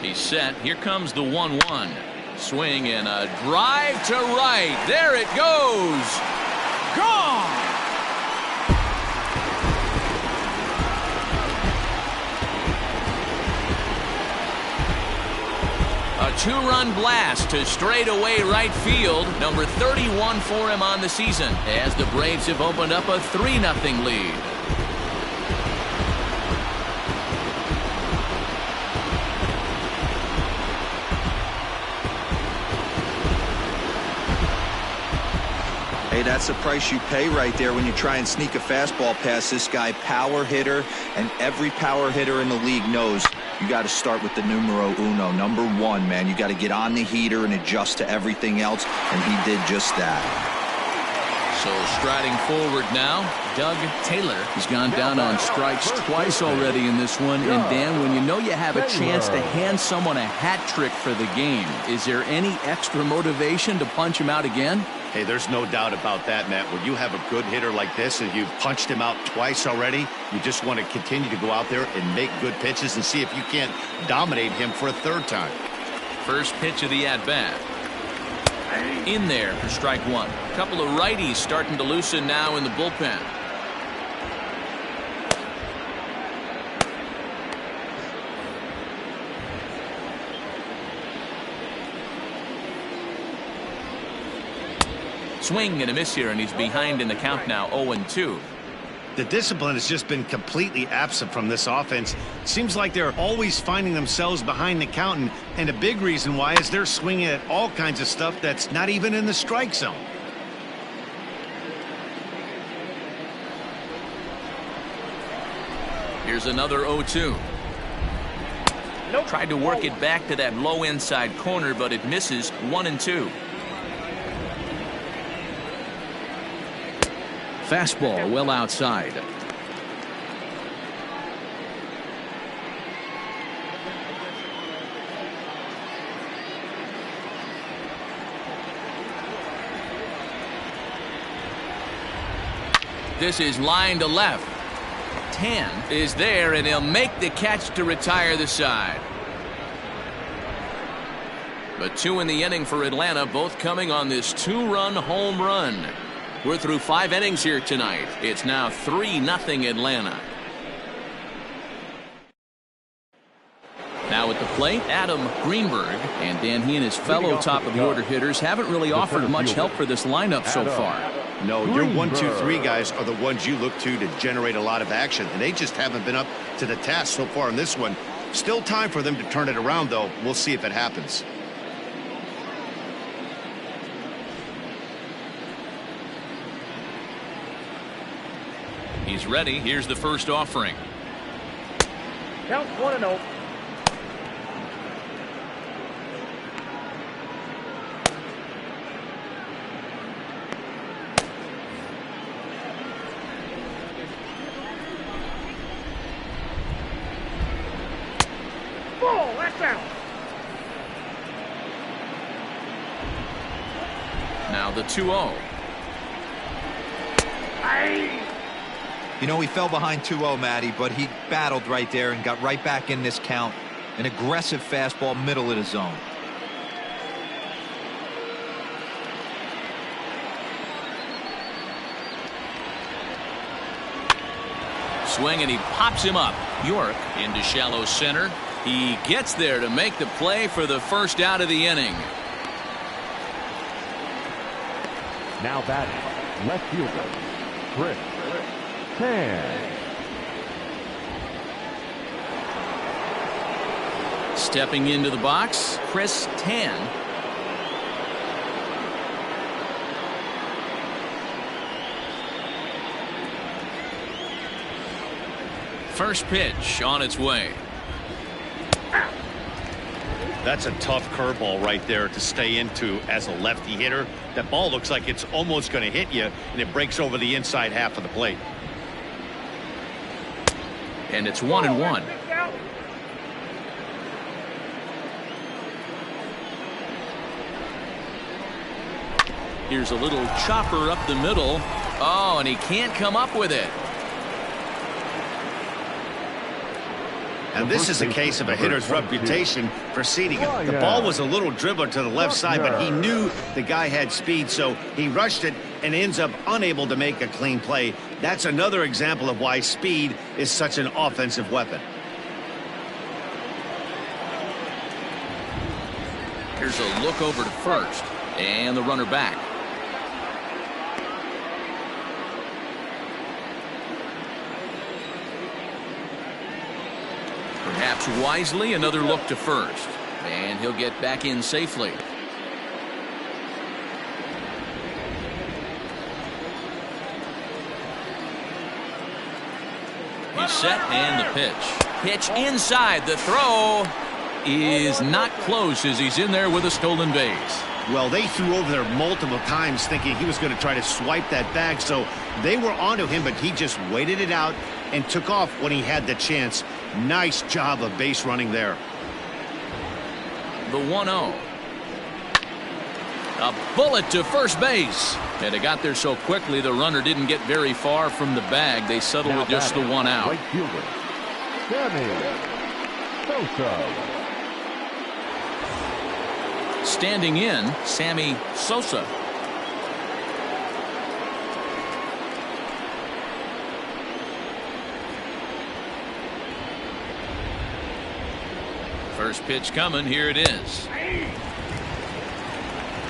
He's set. Here comes the 1-1. Swing and a drive to right. There it goes. Gone. A 2-run blast to straightaway right field. Number 31 for him on the season, as the Braves have opened up a 3-0 lead. Hey, that's the price you pay right there when you try and sneak a fastball past this guy. Power hitter, and every power hitter in the league knows you got to start with the numero uno, number 1, man. You got to get on the heater and adjust to everything else, and he did just that. So striding forward now, Doug Taylor. He's gone down on strikes twice already in this one. And Dan, when you know you have a chance to hand someone a hat trick for the game, is there any extra motivation to punch him out again? Hey, there's no doubt about that, Matt. When you have a good hitter like this and you've punched him out twice already, you just want to continue to go out there and make good pitches and see if you can't dominate him for a 3rd time. First pitch of the at-bat. In there for strike 1. A couple of righties starting to loosen now in the bullpen. Swing and a miss here, and he's behind in the count now, 0-2. The discipline has just been completely absent from this offense. Seems like they're always finding themselves behind the count, and a big reason why is they're swinging at all kinds of stuff that's not even in the strike zone. Here's another 0-2. Nope. Tried to work it back to that low inside corner, but it misses. 1-2. Fastball well outside. This is line to left. 10 is there, and he'll make the catch to retire the side. But 2 in the inning for Atlanta, both coming on this 2-run home run. We're through 5 innings here tonight. It's now 3-0 Atlanta. Now at the plate, Adam Greenberg. And Dan, he and his fellow top-of-the-order hitters haven't really offered much help for this lineup so far. No, your 1-2-3 guys are the ones you look to generate a lot of action, and they just haven't been up to the task so far in this one. Still time for them to turn it around, though. We'll see if it happens. He's ready. Here's the first offering. Count 1-0. Ball, that's out. Now the 2-0. You know, he fell behind 2-0, Matty, but he battled right there and got right back in this count. An aggressive fastball, middle of the zone. swing, and he pops him up. York into shallow center. He gets there to make the play for the first out of the inning. Now batting, left fielder, Chris Tan. Stepping into the box, Chris Tan. First pitch on its way. That's a tough curveball right there to stay into as a lefty hitter. That ball looks like it's almost going to hit you, and it breaks over the inside half of the plate. And it's 1-1. Here's a little chopper up the middle. Oh, and he can't come up with it. And this is a case of a hitter's reputation preceding him. The ball was a little dribbler to the left side, but he knew the guy had speed, so he rushed it and ends up unable to make a clean play. That's another example of why speed is such an offensive weapon. Here's a look over to first, and the runner back. Perhaps wisely, another look to first, and he'll get back in safely. He's set, and the pitch. Pitch inside. The throw is not close as he's in there with a stolen base. Well, they threw over there multiple times thinking he was going to try to swipe that bag, so they were onto him, but he just waited it out and took off when he had the chance. Nice job of base running there. The 1-0. A bullet to first base. And it got there so quickly the runner didn't get very far from the bag. They settled with just the one out. Right fielder, Sosa. Standing in, Sammy Sosa. First pitch coming. Here it is.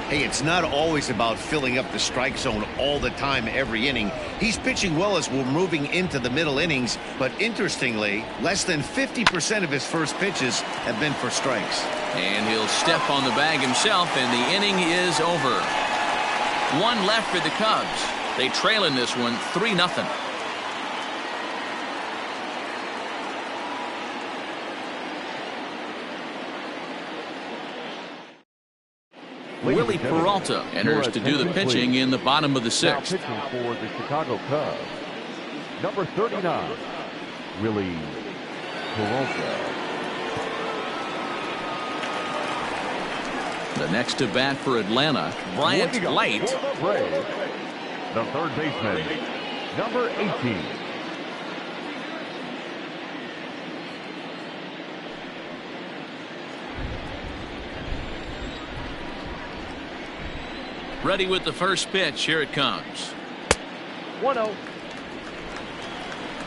Hey, it's not always about filling up the strike zone all the time every inning. He's pitching well as we're moving into the middle innings, but interestingly, less than 50% of his first pitches have been for strikes. And he'll step on the bag himself, and the inning is over. One left for the Cubs. They trail in this one 3-0. Willie Peralta enters to do the pitching in the bottom of the sixth. Now pitching for the Chicago Cubs, number 39, Willie Peralta. The next to bat for Atlanta, Bryant Light. The third baseman, number 18. Ready with the first pitch. Here it comes. 1-0.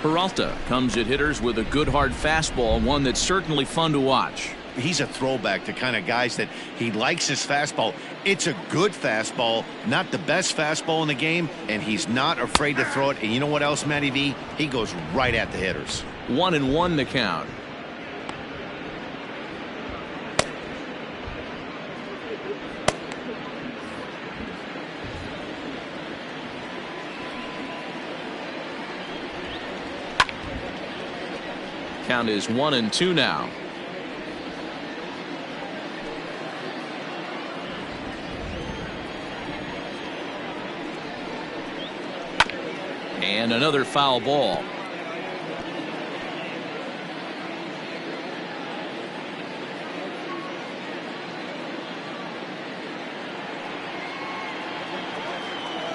Peralta comes at hitters with a good hard fastball, one that's certainly fun to watch. He's a throwback to kind of guys that he likes his fastball. It's a good fastball, not the best fastball in the game, and he's not afraid to throw it. And you know what else, Matty V? He goes right at the hitters. 1-1 the count. Count is 1-2 now. And another foul ball.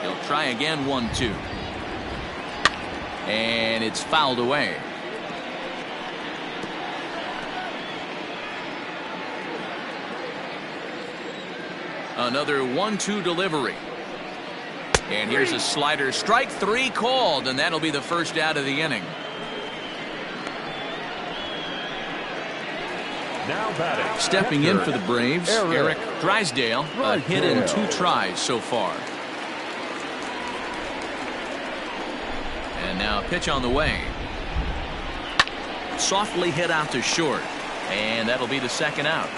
He'll try again. 1-2. And it's fouled away. Another 1-2 delivery. And here's a slider. Strike 3 called, and that'll be the first out of the inning. Now batting. Stepping in for the Braves, Eric Drysdale, a hit in 2 tries so far. And now a pitch on the way. Softly hit out to short. And that'll be the second out.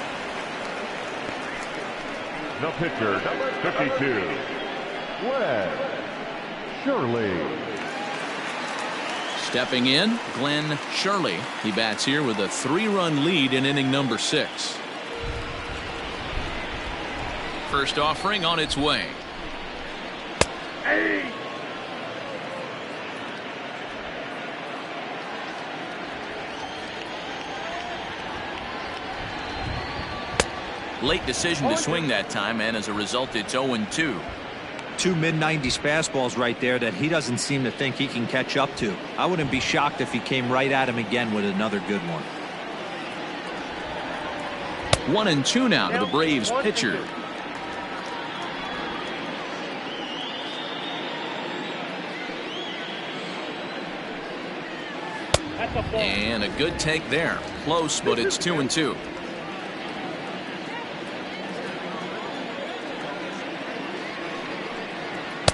The pitcher, number 52, Wes Shirley. Stepping in, Glenn Shirley. He bats here with a 3-run lead in inning number 6. First offering on its way. Hey. Late decision to swing that time, and as a result, it's 0-2. 2 mid-90s fastballs right there that he doesn't seem to think he can catch up to. I wouldn't be shocked if he came right at him again with another good one. 1-2 now to the Braves pitcher. And a good take there. Close, but it's 2-2.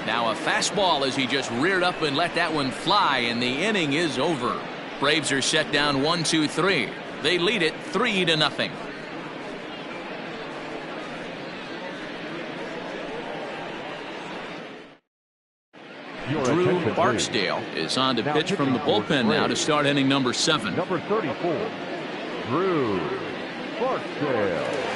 Now a fastball as he just reared up and let that one fly, and the inning is over. Braves are set down 1-2-3. They lead it 3-0. Drew Barksdale is on to pitch from the bullpen now to start inning number 7. Number 34, Drew Barksdale.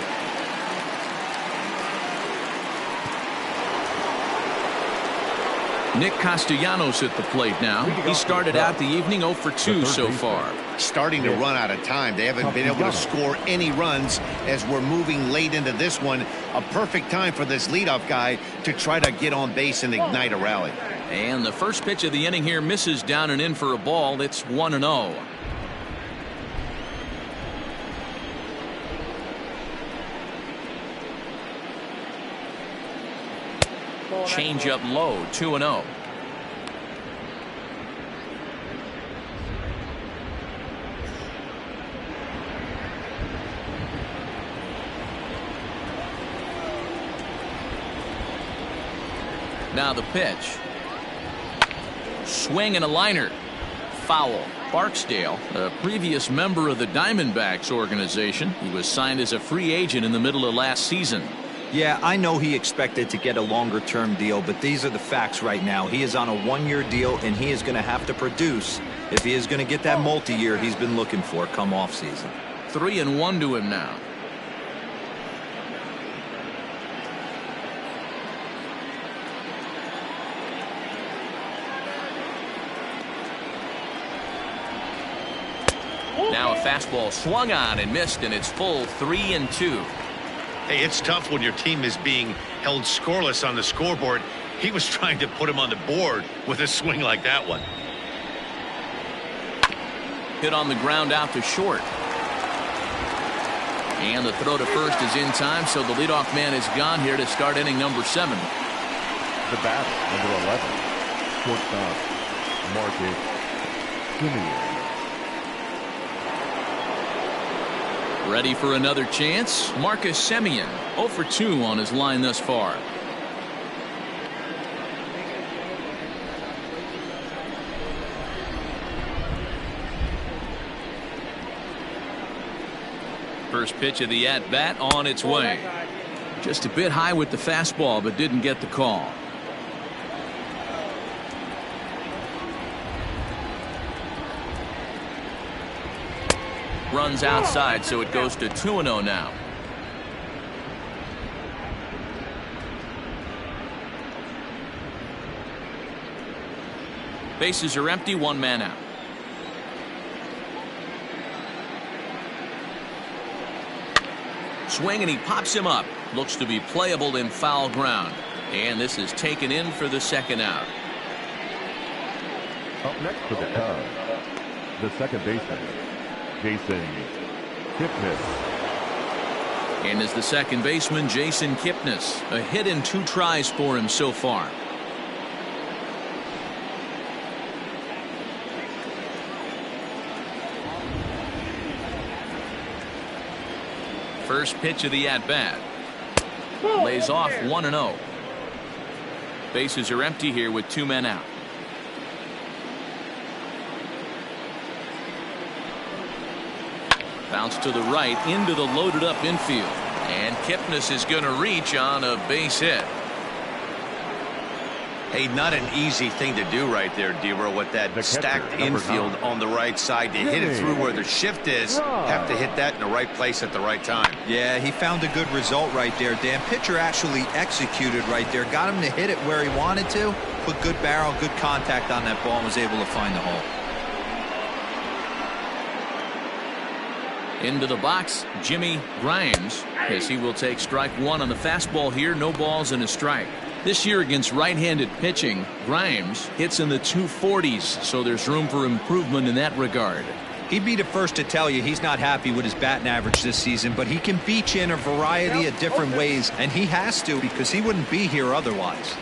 Nick Castellanos at the plate now. He started out the evening 0 for 2 so far. Starting to run out of time. They haven't been able to score any runs as we're moving late into this one. A perfect time for this leadoff guy to try to get on base and ignite a rally. And the first pitch of the inning here misses down and in for a ball. It's 1-0. Change up low, 2-0. Now the pitch. Swing and a liner. Foul. Barksdale, a previous member of the Diamondbacks organization. He was signed as a free agent in the middle of last season. Yeah, I know he expected to get a longer-term deal, but these are the facts right now. He is on a 1-year deal, and he is going to have to produce if he is going to get that multi-year he's been looking for come off-season. 3-1 to him now. Now a fastball swung on and missed, and it's full 3-2. Hey, it's tough when your team is being held scoreless on the scoreboard. He was trying to put him on the board with a swing like that one. Hit on the ground out to short. And the throw to first is in time, so the leadoff man is gone here to start inning number 7. The batter, number 11, shortstop, Marcus Semien. Ready for another chance? Marcus Semien, 0 for 2 on his line thus far. First pitch of the at-bat on its way. Just a bit high with the fastball, but didn't get the call. Runs outside, so it goes to 2-0 now. Bases are empty, 1 man out. Swing, and he pops him up. Looks to be playable in foul ground. And this is taken in for the second out. Up next for the Cubs, the second baseman, Jason Kipnis. And as the second baseman, Jason Kipnis. A hit in 2 tries for him so far. First pitch of the at-bat. Lays off 1-0. Bases are empty here with 2 men out. Bounce to the right into the loaded up infield. And Kipnis is going to reach on a base hit. Hey, not an easy thing to do right there, Dero, with that stacked infield on the right side. To hit it through where the shift is, have to hit that in the right place at the right time. Yeah, he found a good result right there, Dan. Pitcher actually executed right there. Got him to hit it where he wanted to. Put good barrel, good contact on that ball, and was able to find the hole. Into the box, Jimmy Grimes, as he will take strike 1 on the fastball here. No balls and a strike. This year against right-handed pitching, Grimes hits in the 240s, so there's room for improvement in that regard. He'd be the first to tell you he's not happy with his batting average this season, but he can beat you in a variety of different ways, and he has to because he wouldn't be here otherwise.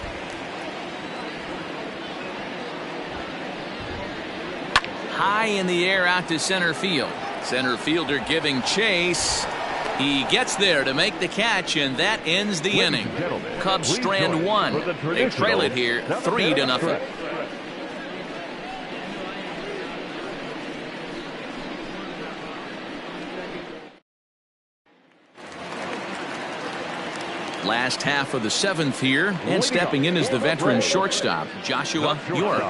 High in the air out to center field. Center fielder giving chase. He gets there to make the catch, and that ends the inning. Cubs strand 1. They trail it here 3-0. Last half of the 7th here, and stepping in is the veteran shortstop, Joshua York.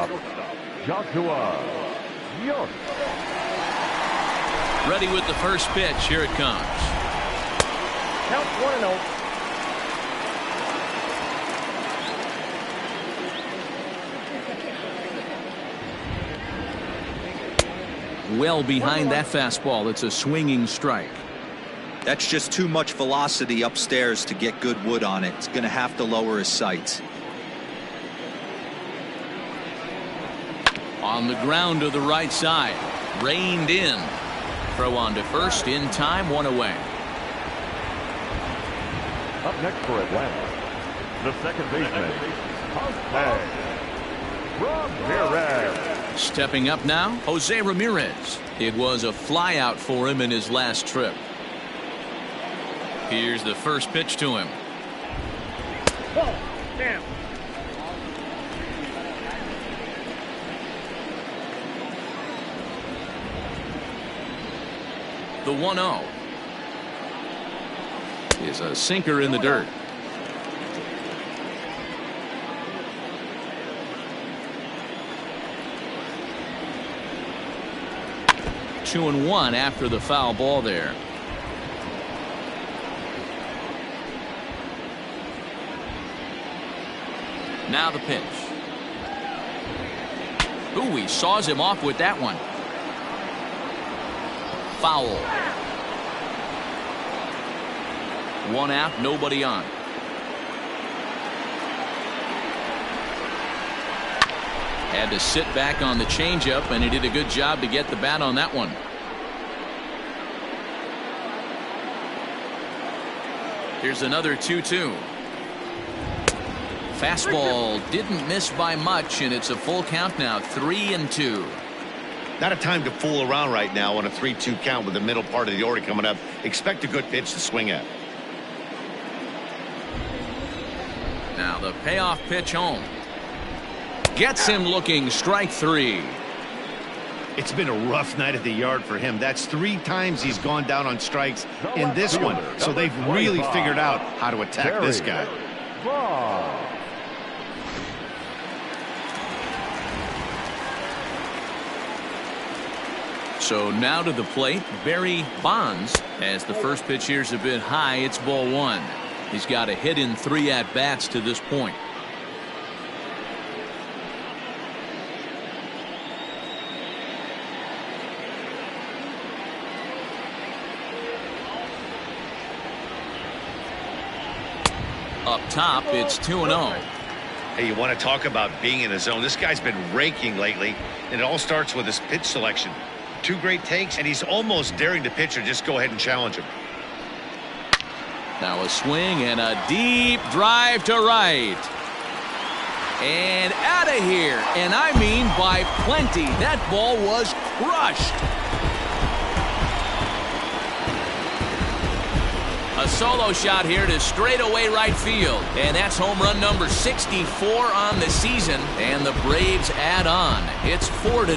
Ready with the first pitch. Here it comes. Count 1-0. Well behind that fastball. It's a swinging strike. That's just too much velocity upstairs to get good wood on it. It's going to have to lower his sights. On the ground to the right side. Reined in. Throw on to first in time. 1 away. Up next for Atlanta, the second baseman, Ramirez. Stepping up now, Jose Ramirez. It was a flyout for him in his last trip. Here's the first pitch to him. Whoa, damn. The 1-0 is a sinker in the dirt. Two and 1 after the foul ball there. Now the pitch. Ooh, he saws him off with that one. Foul. 1 out, nobody on. Had to sit back on the changeup, and he did a good job to get the bat on that one. Here's another 2-2. Fastball didn't miss by much, and it's a full count now. 3-2. Not a time to fool around right now on a 3-2 count with the middle part of the order coming up. Expect a good pitch to swing at. Now the payoff pitch home. Gets him looking. Strike 3. It's been a rough night at the yard for him. That's 3 times he's gone down on strikes in this one. So they've really figured out how to attack this guy. So now to the plate, Barry Bonds. As the first pitch here's a bit high, it's ball 1. He's got a hit in 3 at-bats to this point. Up top, it's 2-0. Hey, you want to talk about being in the zone? This guy's been raking lately, and it all starts with his pitch selection. 2 great takes, and he's almost daring the pitcher just go ahead and challenge him. Now a swing and a deep drive to right. And out of here. And I mean by plenty. That ball was crushed. A solo shot here to straightaway right field. And that's home run number 64 on the season. And the Braves add on. It's 4-0.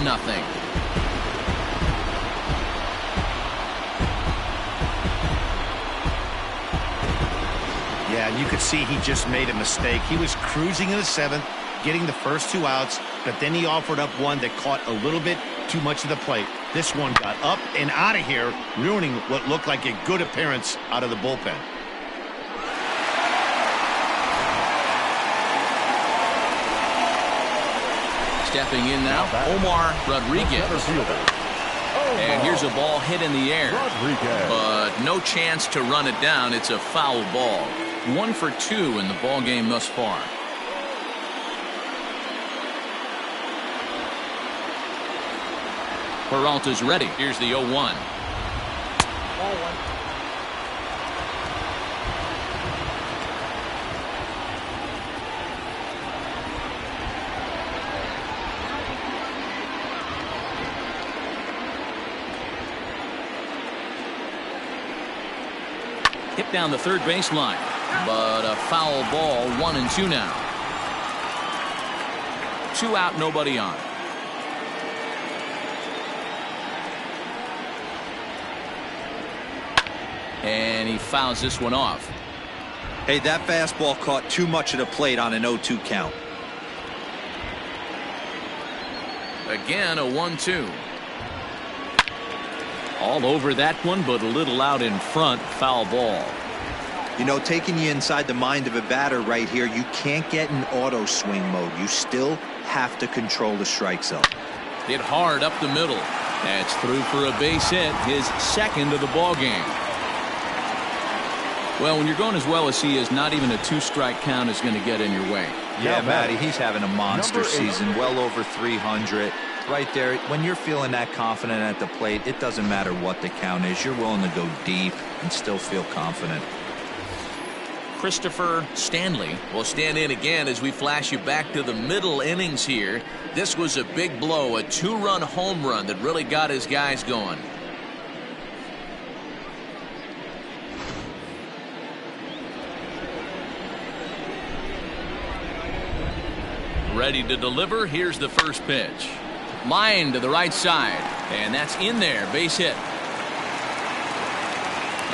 Yeah, and you could see he just made a mistake. He was cruising in the 7th, getting the first 2 outs, but then he offered up one that caught a little bit too much of the plate. This one got up and out of here, ruining what looked like a good appearance out of the bullpen. Stepping in now, Omar Rodriguez. And here's a ball hit in the air, but no chance to run it down. It's a foul ball. 1 for 2 in the ball game thus far. Peralta's ready. Here's the 0-1. Ball 1. Hit down the third baseline, but a foul ball. 1-2 now. 2 out, nobody on. And he fouls this one off. Hey, that fastball caught too much of the plate on an 0-2 count. Again, a 1-2. All over that one, but a little out in front. Foul ball. You know, taking you inside the mind of a batter right here, you can't get in auto swing mode. You still have to control the strike zone. Hit hard up the middle. That's through for a base hit, his second of the ball game. Well, when you're going as well as he is, not even a 2-strike count is going to get in your way. Yeah, Matty, he's having a monster season, well over 300. Right there, when you're feeling that confident at the plate, it doesn't matter what the count is. You're willing to go deep and still feel confident. Christopher Stanley will stand in again as we flash you back to the middle innings here. This was a big blow, a 2-run home run that really got his guys going. Ready to deliver. Here's the first pitch. Line to the right side, and that's in there. Base hit.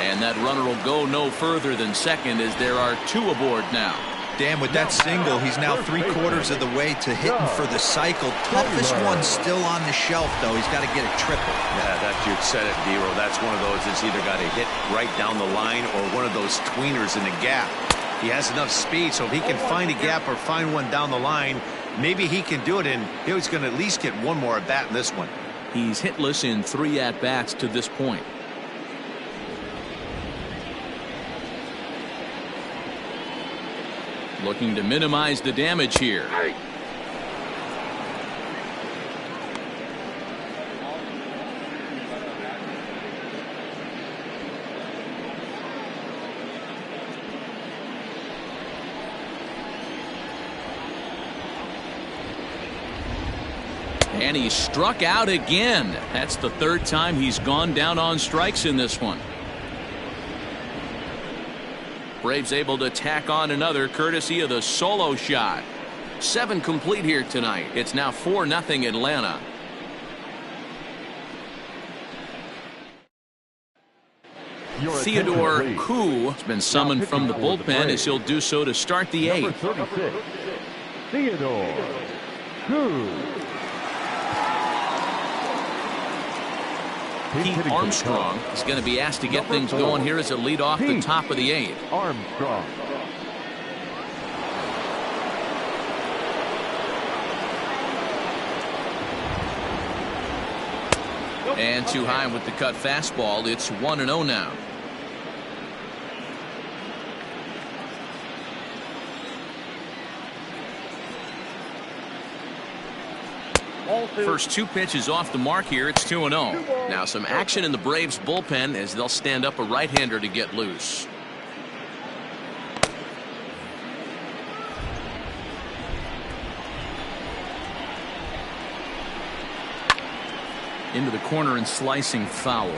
And that runner will go no further than second as there are 2 aboard now. Dan, with that single, he's now 3/4 of the way to hitting for the cycle. Toughest one still on the shelf, though. He's got to get a triple. Yeah, that you said it, Dero. That's one of those that's either got to hit right down the line or one of those tweeners in the gap. He has enough speed, so if he can find a gap or find one down the line, maybe he can do it, and he's going to at least get one more at bat in this one. He's hitless in 3 at-bats to this point. Looking to minimize the damage here. And he struck out again. That's the 3rd time he's gone down on strikes in this one. Braves able to tack on another courtesy of the solo shot. 7 complete here tonight. It's now 4-0 Atlanta. Theodore Koo has been summoned from the bullpen as he'll do so to start the 8th. 36, Theodore Koo. Pete Armstrong is going to be asked to get things going here as a lead off the top of the 8th. Armstrong. And too high with the cut fastball. It's 1-0 now. First 2 pitches off the mark here. It's 2-0. Now some action in the Braves bullpen as they'll stand up a right-hander to get loose. Into the corner and slicing foul.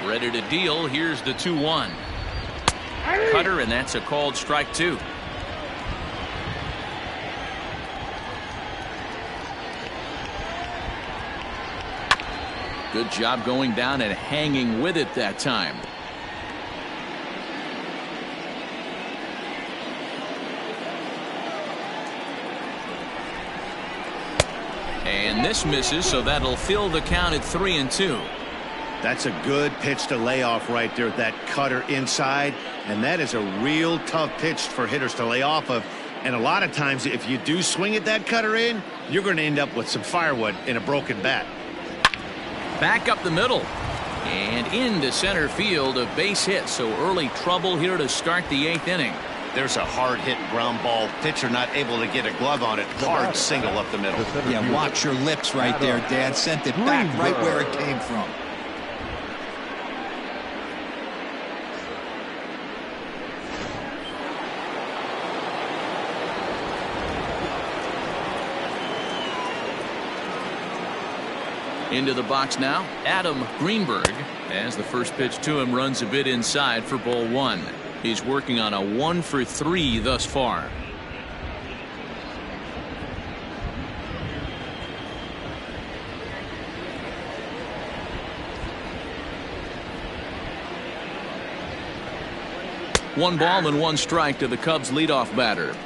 Ready to deal. Here's the 2-1. Cutter, and that's a called strike 2. Good job going down and hanging with it that time. And this misses, so that'll fill the count at 3-2. That's a good pitch to lay off right there, that cutter inside, and that is a real tough pitch for hitters to lay off of. And a lot of times if you do swing at that cutter in, you're going to end up with some firewood in a broken bat. Back up the middle and into center field, a base hit. So early trouble here to start the 8th inning. There's a hard hit ground ball. Pitcher not able to get a glove on it. Hard single up the middle. Yeah, watch your lips right there, Dad. Sent it back right where it came from. Into the box now, Adam Greenberg, as the first pitch to him runs a bit inside for ball 1. He's working on a 1-for-3 thus far. One ball and 1 strike to the Cubs leadoff batter.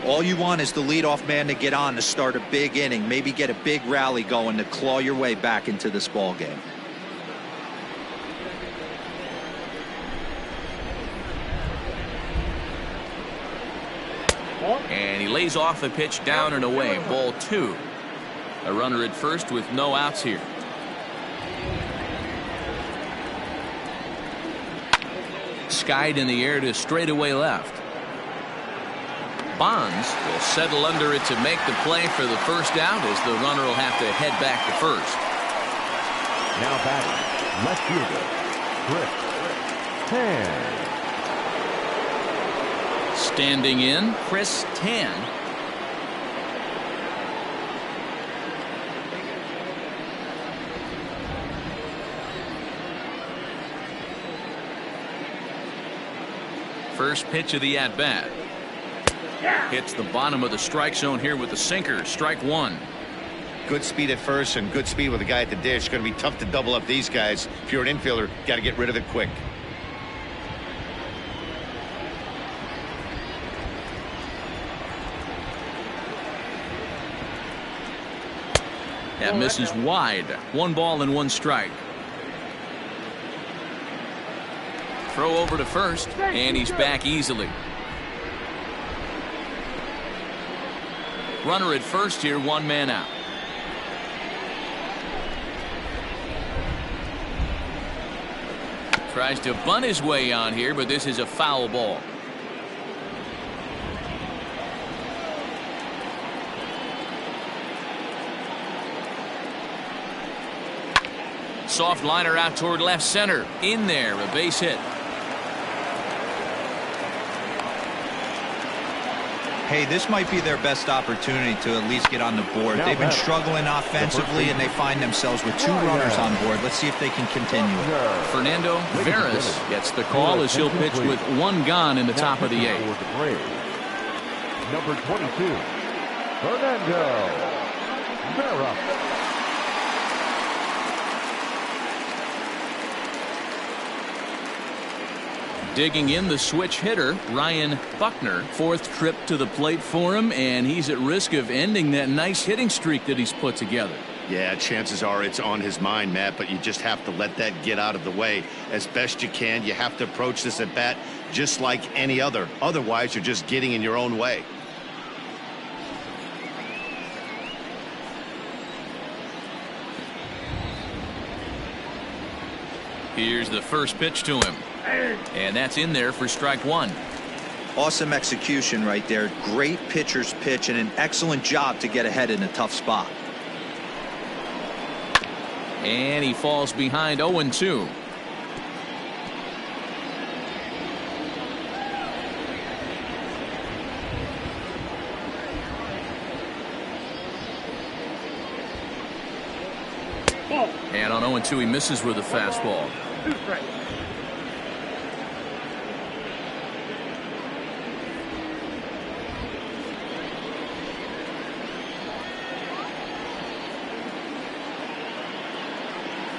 All you want is the leadoff man to get on to start a big inning, maybe get a big rally going to claw your way back into this ball game. And he lays off a pitch down and away. Ball 2. A runner at first with no outs here. Skied in the air to straightaway left. Bonds will settle under it to make the play for the first out, as the runner will have to head back to first. Now batting, left fielder, Chris Tan. Standing in, Chris Tan. First pitch of the at-bat. Hits the bottom of the strike zone here with the sinker. Strike 1. Good speed at first and good speed with the guy at the dish. Going to be tough to double up these guys. If you're an infielder, got to get rid of it quick. That misses wide. 1 ball and 1 strike. Throw over to first, and he's back easily. Runner at first here, 1 man out. Tries to bunt his way on here, but this is a foul ball. Soft liner out toward left center. In there, a base hit. Hey, this might be their best opportunity to at least get on the board. They've been struggling offensively, and they find themselves with 2 runners on board. Let's see if they can continue it. Fernando Veras gets the call as he'll pitch with 1 gone in the top of the 8th. Number 22, Fernando Veras. Digging in, the switch hitter, Ryan Buckner. 4th trip to the plate for him, and he's at risk of ending that nice hitting streak that he's put together. Yeah, chances are it's on his mind, Matt, but you just have to let that get out of the way as best you can. You have to approach this at bat just like any other. Otherwise, you're just getting in your own way. Here's the first pitch to him. And that's in there for strike 1. Awesome execution right there. Great pitcher's pitch and an excellent job to get ahead in a tough spot. And he falls behind 0-2. And on 0-2 he misses with a fastball. 2 strikes.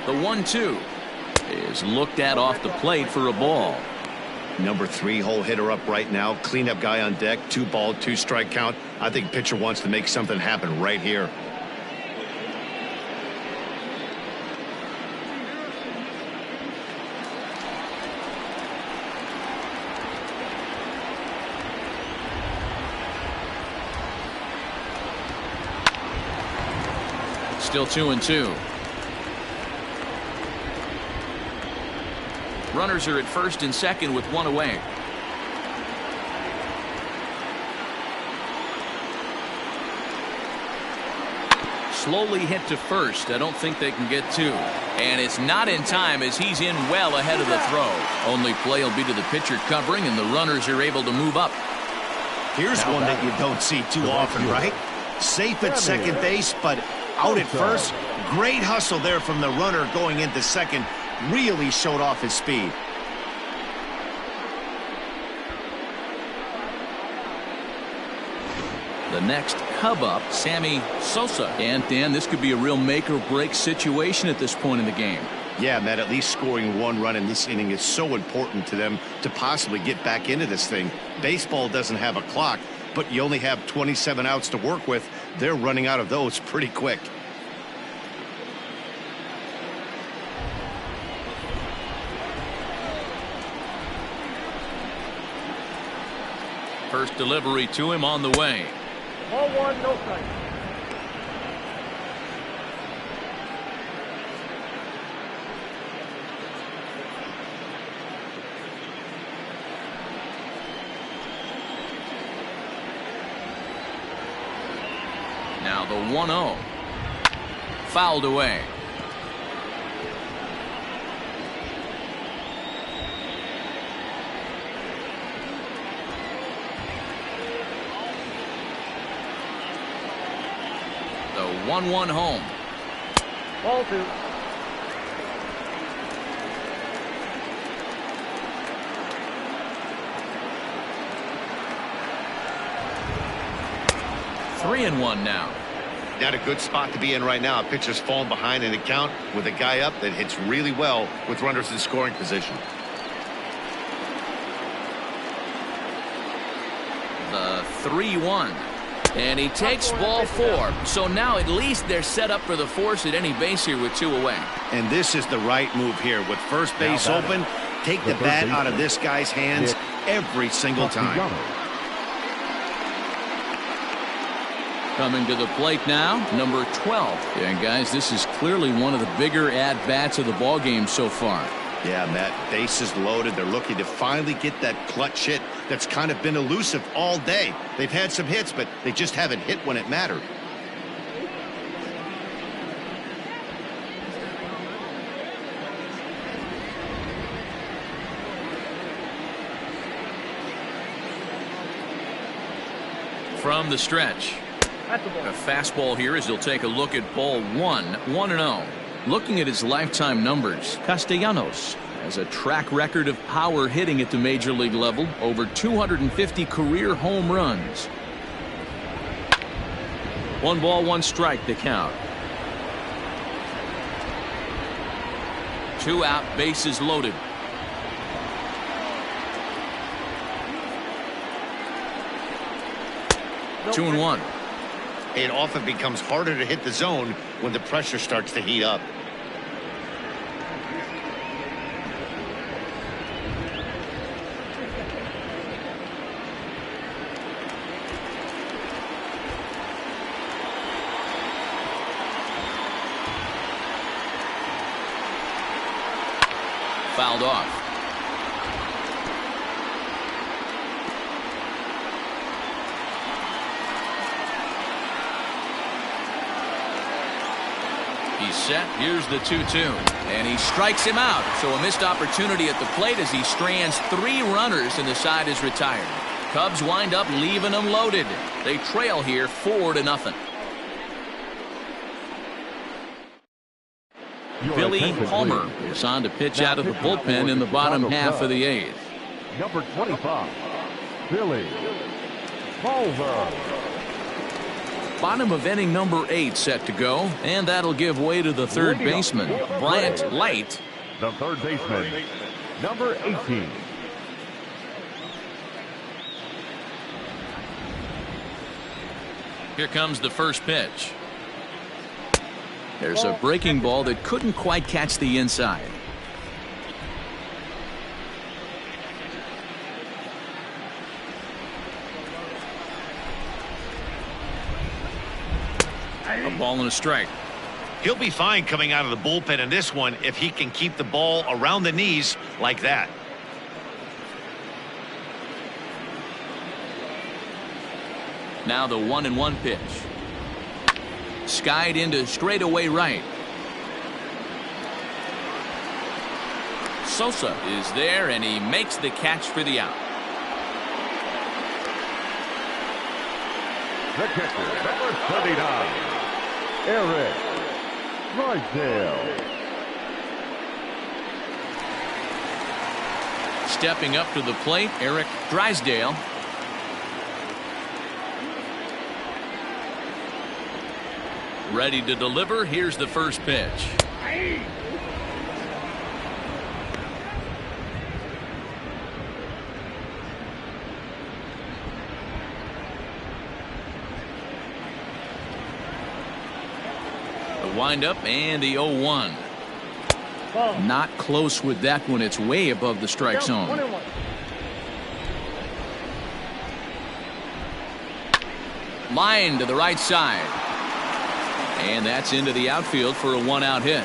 The 1-2 is looked at off the plate for a ball. Number 3 hole hitter up right now. Cleanup guy on deck. 2 ball, 2 strike count. I think pitcher wants to make something happen right here. Still 2-2. Runners are at first and second with 1 away. Slowly hit to first. I don't think they can get 2. And it's not in time as he's in well ahead of the throw. Only play will be to the pitcher covering, and the runners are able to move up. Here's one that you don't see too often, right? Safe at second base, but out at first. Great hustle there from the runner going into second. Really showed off his speed. The next Cub up, Sammy Sosa. And Dan, this could be a real make or break situation at this point in the game. Yeah, Matt, at least scoring 1 run in this inning is so important to them to possibly get back into this thing. Baseball doesn't have a clock, but you only have 27 outs to work with. They're running out of those pretty quick. First delivery to him on the way. Ball 1, no strikes. Now the 1-0. Fouled away. The 1-1 home. Ball 2. Three and 1 now. Not a good spot to be in right now. A pitcher's falling behind in the count with a guy up that hits really well with runners in scoring position. The 3-1. And he takes ball 4. So now at least they're set up for the force at any base here with 2 away. And this is the right move here. With first base open, take the bat out of this guy's hands every single time. Coming to the plate now, number 12. And guys, this is clearly one of the bigger at-bats of the ball game so far. Yeah, Matt, bases loaded. They're looking to finally get that clutch hit that's kind of been elusive all day. They've had some hits, but they just haven't hit when it mattered. From the stretch. A fastball here as he'll take a look at ball 1, 1-0. Looking at his lifetime numbers, Castellanos has a track record of power hitting at the major league level, over 250 career home runs. 1 ball, 1 strike the count. 2 out, bases loaded. Two and 1. It often becomes harder to hit the zone when the pressure starts to heat up. Fouled off. He's set. Here's the 2-2. And he strikes him out. So a missed opportunity at the plate as he strands 3 runners and the side is retired. Cubs wind up leaving them loaded. They trail here 4-0. Billy Palmer is on to pitch out of the bullpen in the bottom half of the 8th. Number 25, Billy Palmer. Bottom of inning number 8 set to go, and that'll give way to the third baseman, Bryant Light. The third baseman, number 18. Here comes the first pitch. There's a breaking ball that couldn't quite catch the inside. A ball and a strike. He'll be fine coming out of the bullpen in this one if he can keep the ball around the knees like that. Now the 1-1 pitch. Skied into straightaway right. Sosa is there, and he makes the catch for the out. The catcher, number 39, Eric Drysdale. Stepping up to the plate, Eric Drysdale. Ready to deliver. Here's the first pitch. The windup and the 0-1. Not close with that one. It's way above the strike zone. 1-1. Line to the right side. And that's into the outfield for a 1-out hit.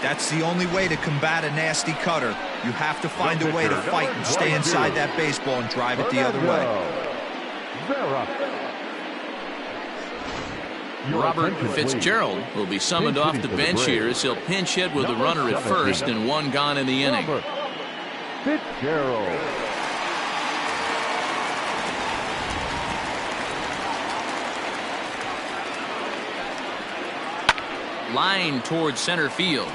That's the only way to combat a nasty cutter. You have to find a way to fight and stay inside that baseball and drive it the other way. Robert Fitzgerald will be summoned off the bench here as he'll pinch hit with a runner at first and 1 gone in the inning. Fitzgerald. Line towards center field.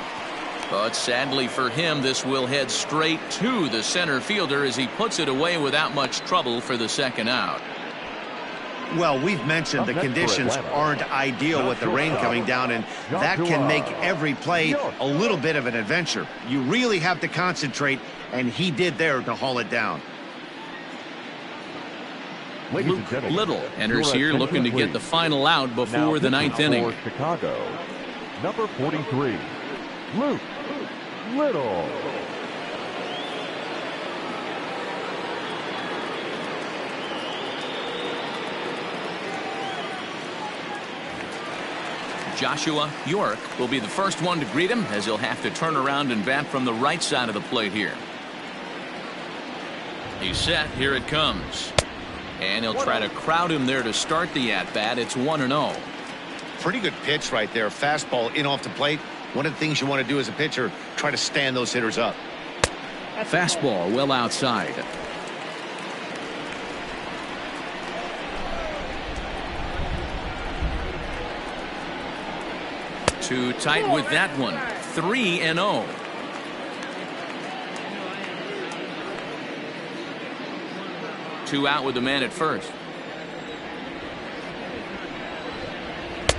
But sadly for him, this will head straight to the center fielder as he puts it away without much trouble for the second out. Well, we've mentioned the conditions aren't ideal with the rain coming down, and that can make every play a little bit of an adventure. You really have to concentrate, and he did there to haul it down. Luke Little enters here looking to get the final out before the 9th inning. Chicago, number 43, Luke Little. Joshua York will be the first one to greet him as he'll have to turn around and bat from the right side of the plate here. He's set. Here it comes. And he'll try to crowd him there to start the at-bat. It's 1-0. Pretty good pitch right there. Fastball in off the plate. One of the things you want to do as a pitcher, try to stand those hitters up. Fastball well outside. Too tight with that one. 3-0. Two out with the man at first.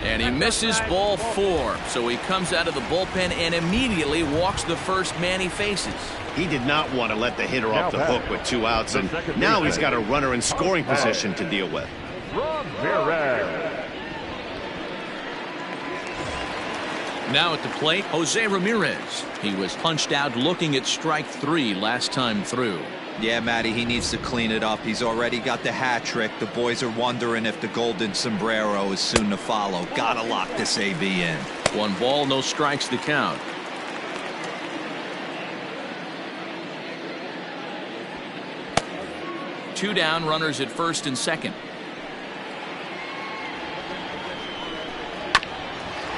And he misses ball 4. So he comes out of the bullpen and immediately walks the first man he faces. He did not want to let the hitter off the hook with 2 outs, and now he's got a runner in scoring position to deal with. Now at the plate, Jose Ramirez. He was punched out looking at strike 3 last time through. Yeah, Matty, he needs to clean it up. He's already got the hat trick. The boys are wondering if the golden sombrero is soon to follow. Gotta lock this AB in. 1 ball, no strikes to count. Two down, runners at first and second.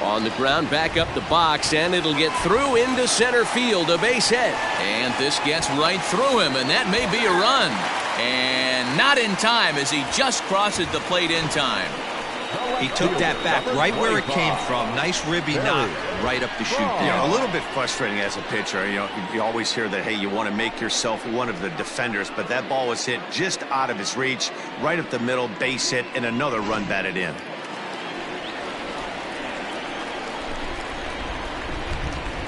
On the ground, back up the box, and it'll get through into center field, a base hit. And this gets right through him, and that may be a run. And not in time as he just crosses the plate in time. He took that back right where it came from. Nice ribby knock right up the chute there. Yeah, a little bit frustrating as a pitcher. You always hear that, hey, you want to make yourself one of the defenders, but that ball was hit just out of his reach, right up the middle, base hit, and another run batted in.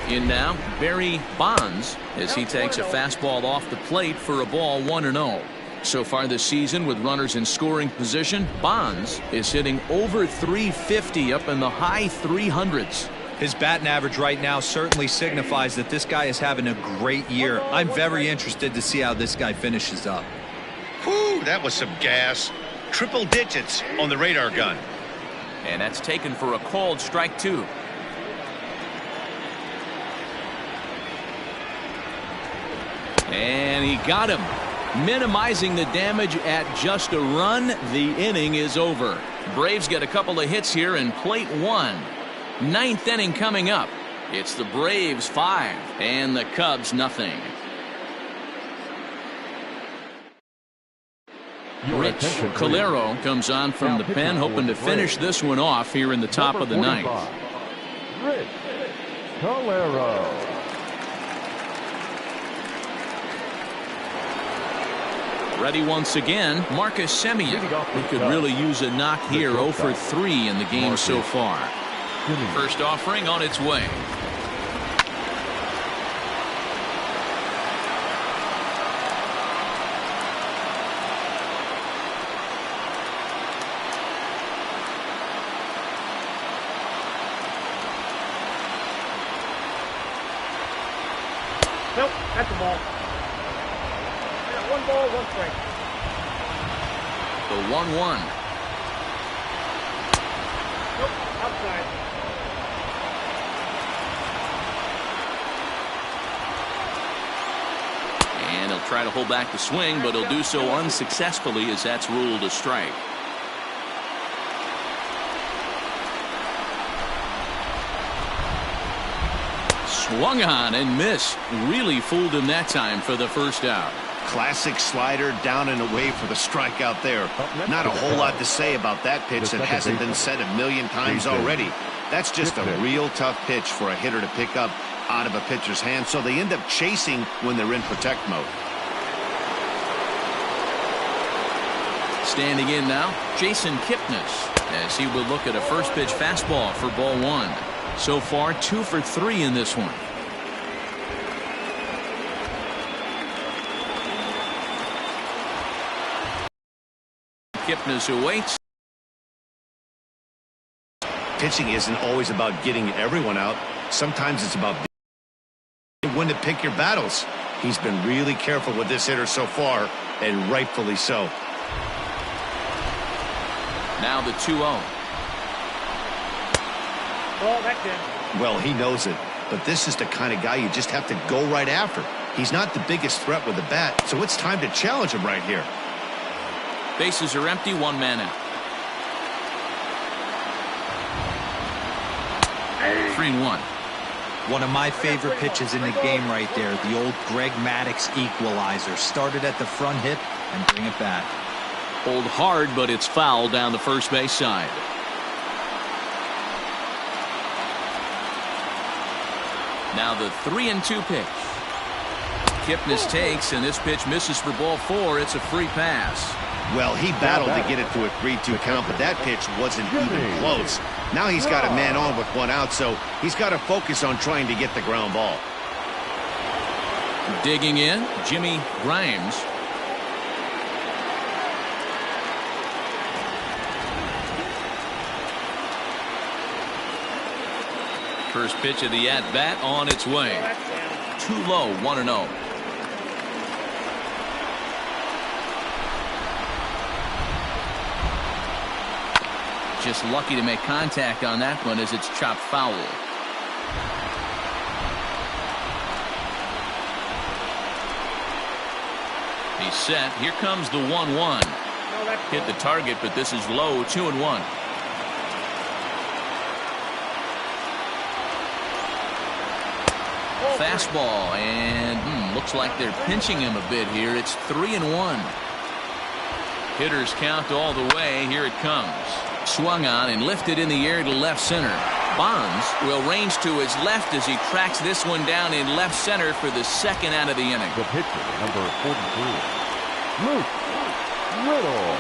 In now, Barry Bonds, as he takes a fastball off the plate for a ball 1-0. So far this season, with runners in scoring position, Bonds is hitting over 350, up in the high 300s. His batting average right now certainly signifies that this guy is having a great year. I'm very interested to see how this guy finishes up. Whew, that was some gas. Triple digits on the radar gun. And that's taken for a called strike 2. And he got him. Minimizing the damage at just a run. The inning is over. Braves get a couple of hits here in plate 1. 9th inning coming up. It's the Braves 5 and the Cubs nothing. Rich Calero comes on from the pen, hoping to finish this one off here in the top of the 9th. Rich Calero. Ready once again, Marcus Semien, who could really use a knock here. 0 for 3 in the game so far. First offering on its way. Nope, that's a ball. One ball, one strike. The 1-1. Nope, outside. And he'll try to hold back the swing, but he'll do so unsuccessfully as that's ruled a strike. Swung on and missed. Really fooled him that time for the first out. Classic slider down and away for the strikeout there. Not a whole lot to say about that pitch that hasn't been said a million times already. That's just a real tough pitch for a hitter to pick up out of a pitcher's hand, so they end up chasing when they're in protect mode. Standing in now, Jason Kipnis, as he will look at a first pitch fastball for ball 1. So far 2 for 3 in this one. Kipnis awaits. Pitching isn't always about getting everyone out. Sometimes it's about when to pick your battles. He's been really careful with this hitter so far, and rightfully so. Now the 2-0. Ball, that's in. Well, he knows it, but this is the kind of guy you just have to go right after. He's not the biggest threat with the bat, so it's time to challenge him right here. Bases are empty, 1 man out. 3-1. One of my favorite pitches in the game right there. The old Greg Maddux equalizer. Started at the front hip and bring it back. Hold hard, but it's foul down the first base side. Now the 3-2 pitch. Kipnis takes, and this pitch misses for ball 4. It's a free pass. Well, he battled to get it to a 3-2 count, but that pitch wasn't even close. Now he's got a man on with 1 out, so he's got to focus on trying to get the ground ball. Digging in, Jimmy Grimes. First pitch of the at-bat on its way. Too low, 1-0. Just lucky to make contact on that one as it's chopped foul. He's set. Here comes the 1-1. Hit the target, but this is low, 2-1. Fastball, and looks like they're pinching him a bit here. It's 3-1. Hitters count all the way. Here it comes. Swung on and lifted in the air to left center. Bonds will range to his left as he tracks this one down in left center for the second out of the inning. The pitcher, number 43, Luke Riddle.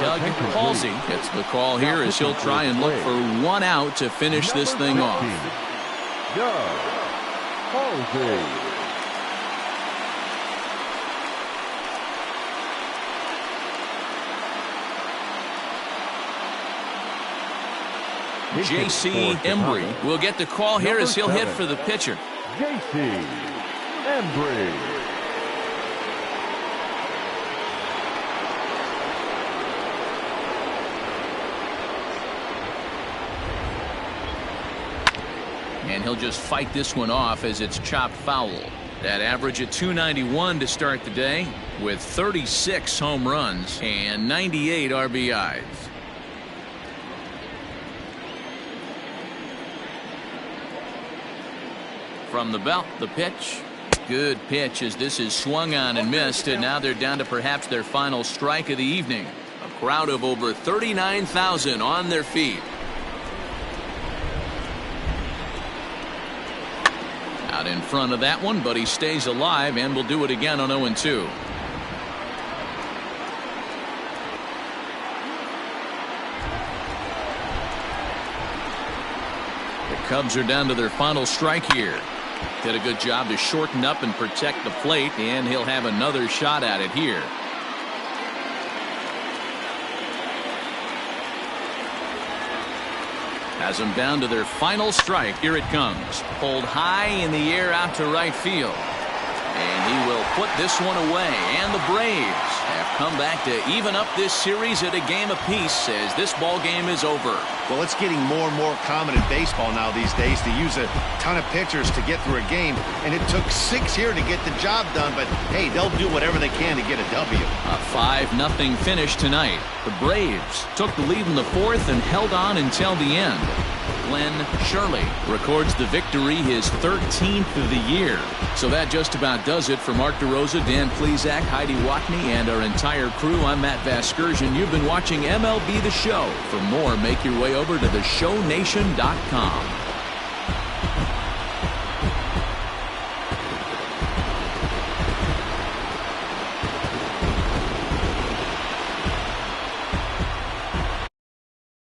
Doug Halsey gets the call here as he'll try and look for one out to finish this thing off. Doug Halsey. J.C. Embry will get the call here as he'll hit for the pitcher. J.C. Embry. And he'll just fight this one off as it's chopped foul. That average at 291 to start the day with 36 home runs and 98 RBIs. From the belt, the pitch. Good pitch as this is swung on and missed, and now they're down to perhaps their final strike of the evening. A crowd of over 39,000 on their feet. Out in front of that one, but he stays alive and will do it again on 0-2. The Cubs are down to their final strike here. Did a good job to shorten up and protect the plate, and he'll have another shot at it here. Has them down to their final strike. Here it comes. Pulled high in the air out to right field. And he will put this one away. And the Braves have come back to even up this series at a game apiece as this ball game is over. Well, it's getting more and more common in baseball now these days to use a ton of pitchers to get through a game. And it took 6 here to get the job done. But, hey, they'll do whatever they can to get a W. A 5-0 finish tonight. The Braves took the lead in the fourth and held on until the end. Glenn Shirley records the victory, his 13th of the year. So that just about does it for Mark DeRosa, Dan Plesac, Heidi Watney, and our entire crew. I'm Matt Vasgersian. You've been watching MLB The Show. For more, make your way over to theshownation.com.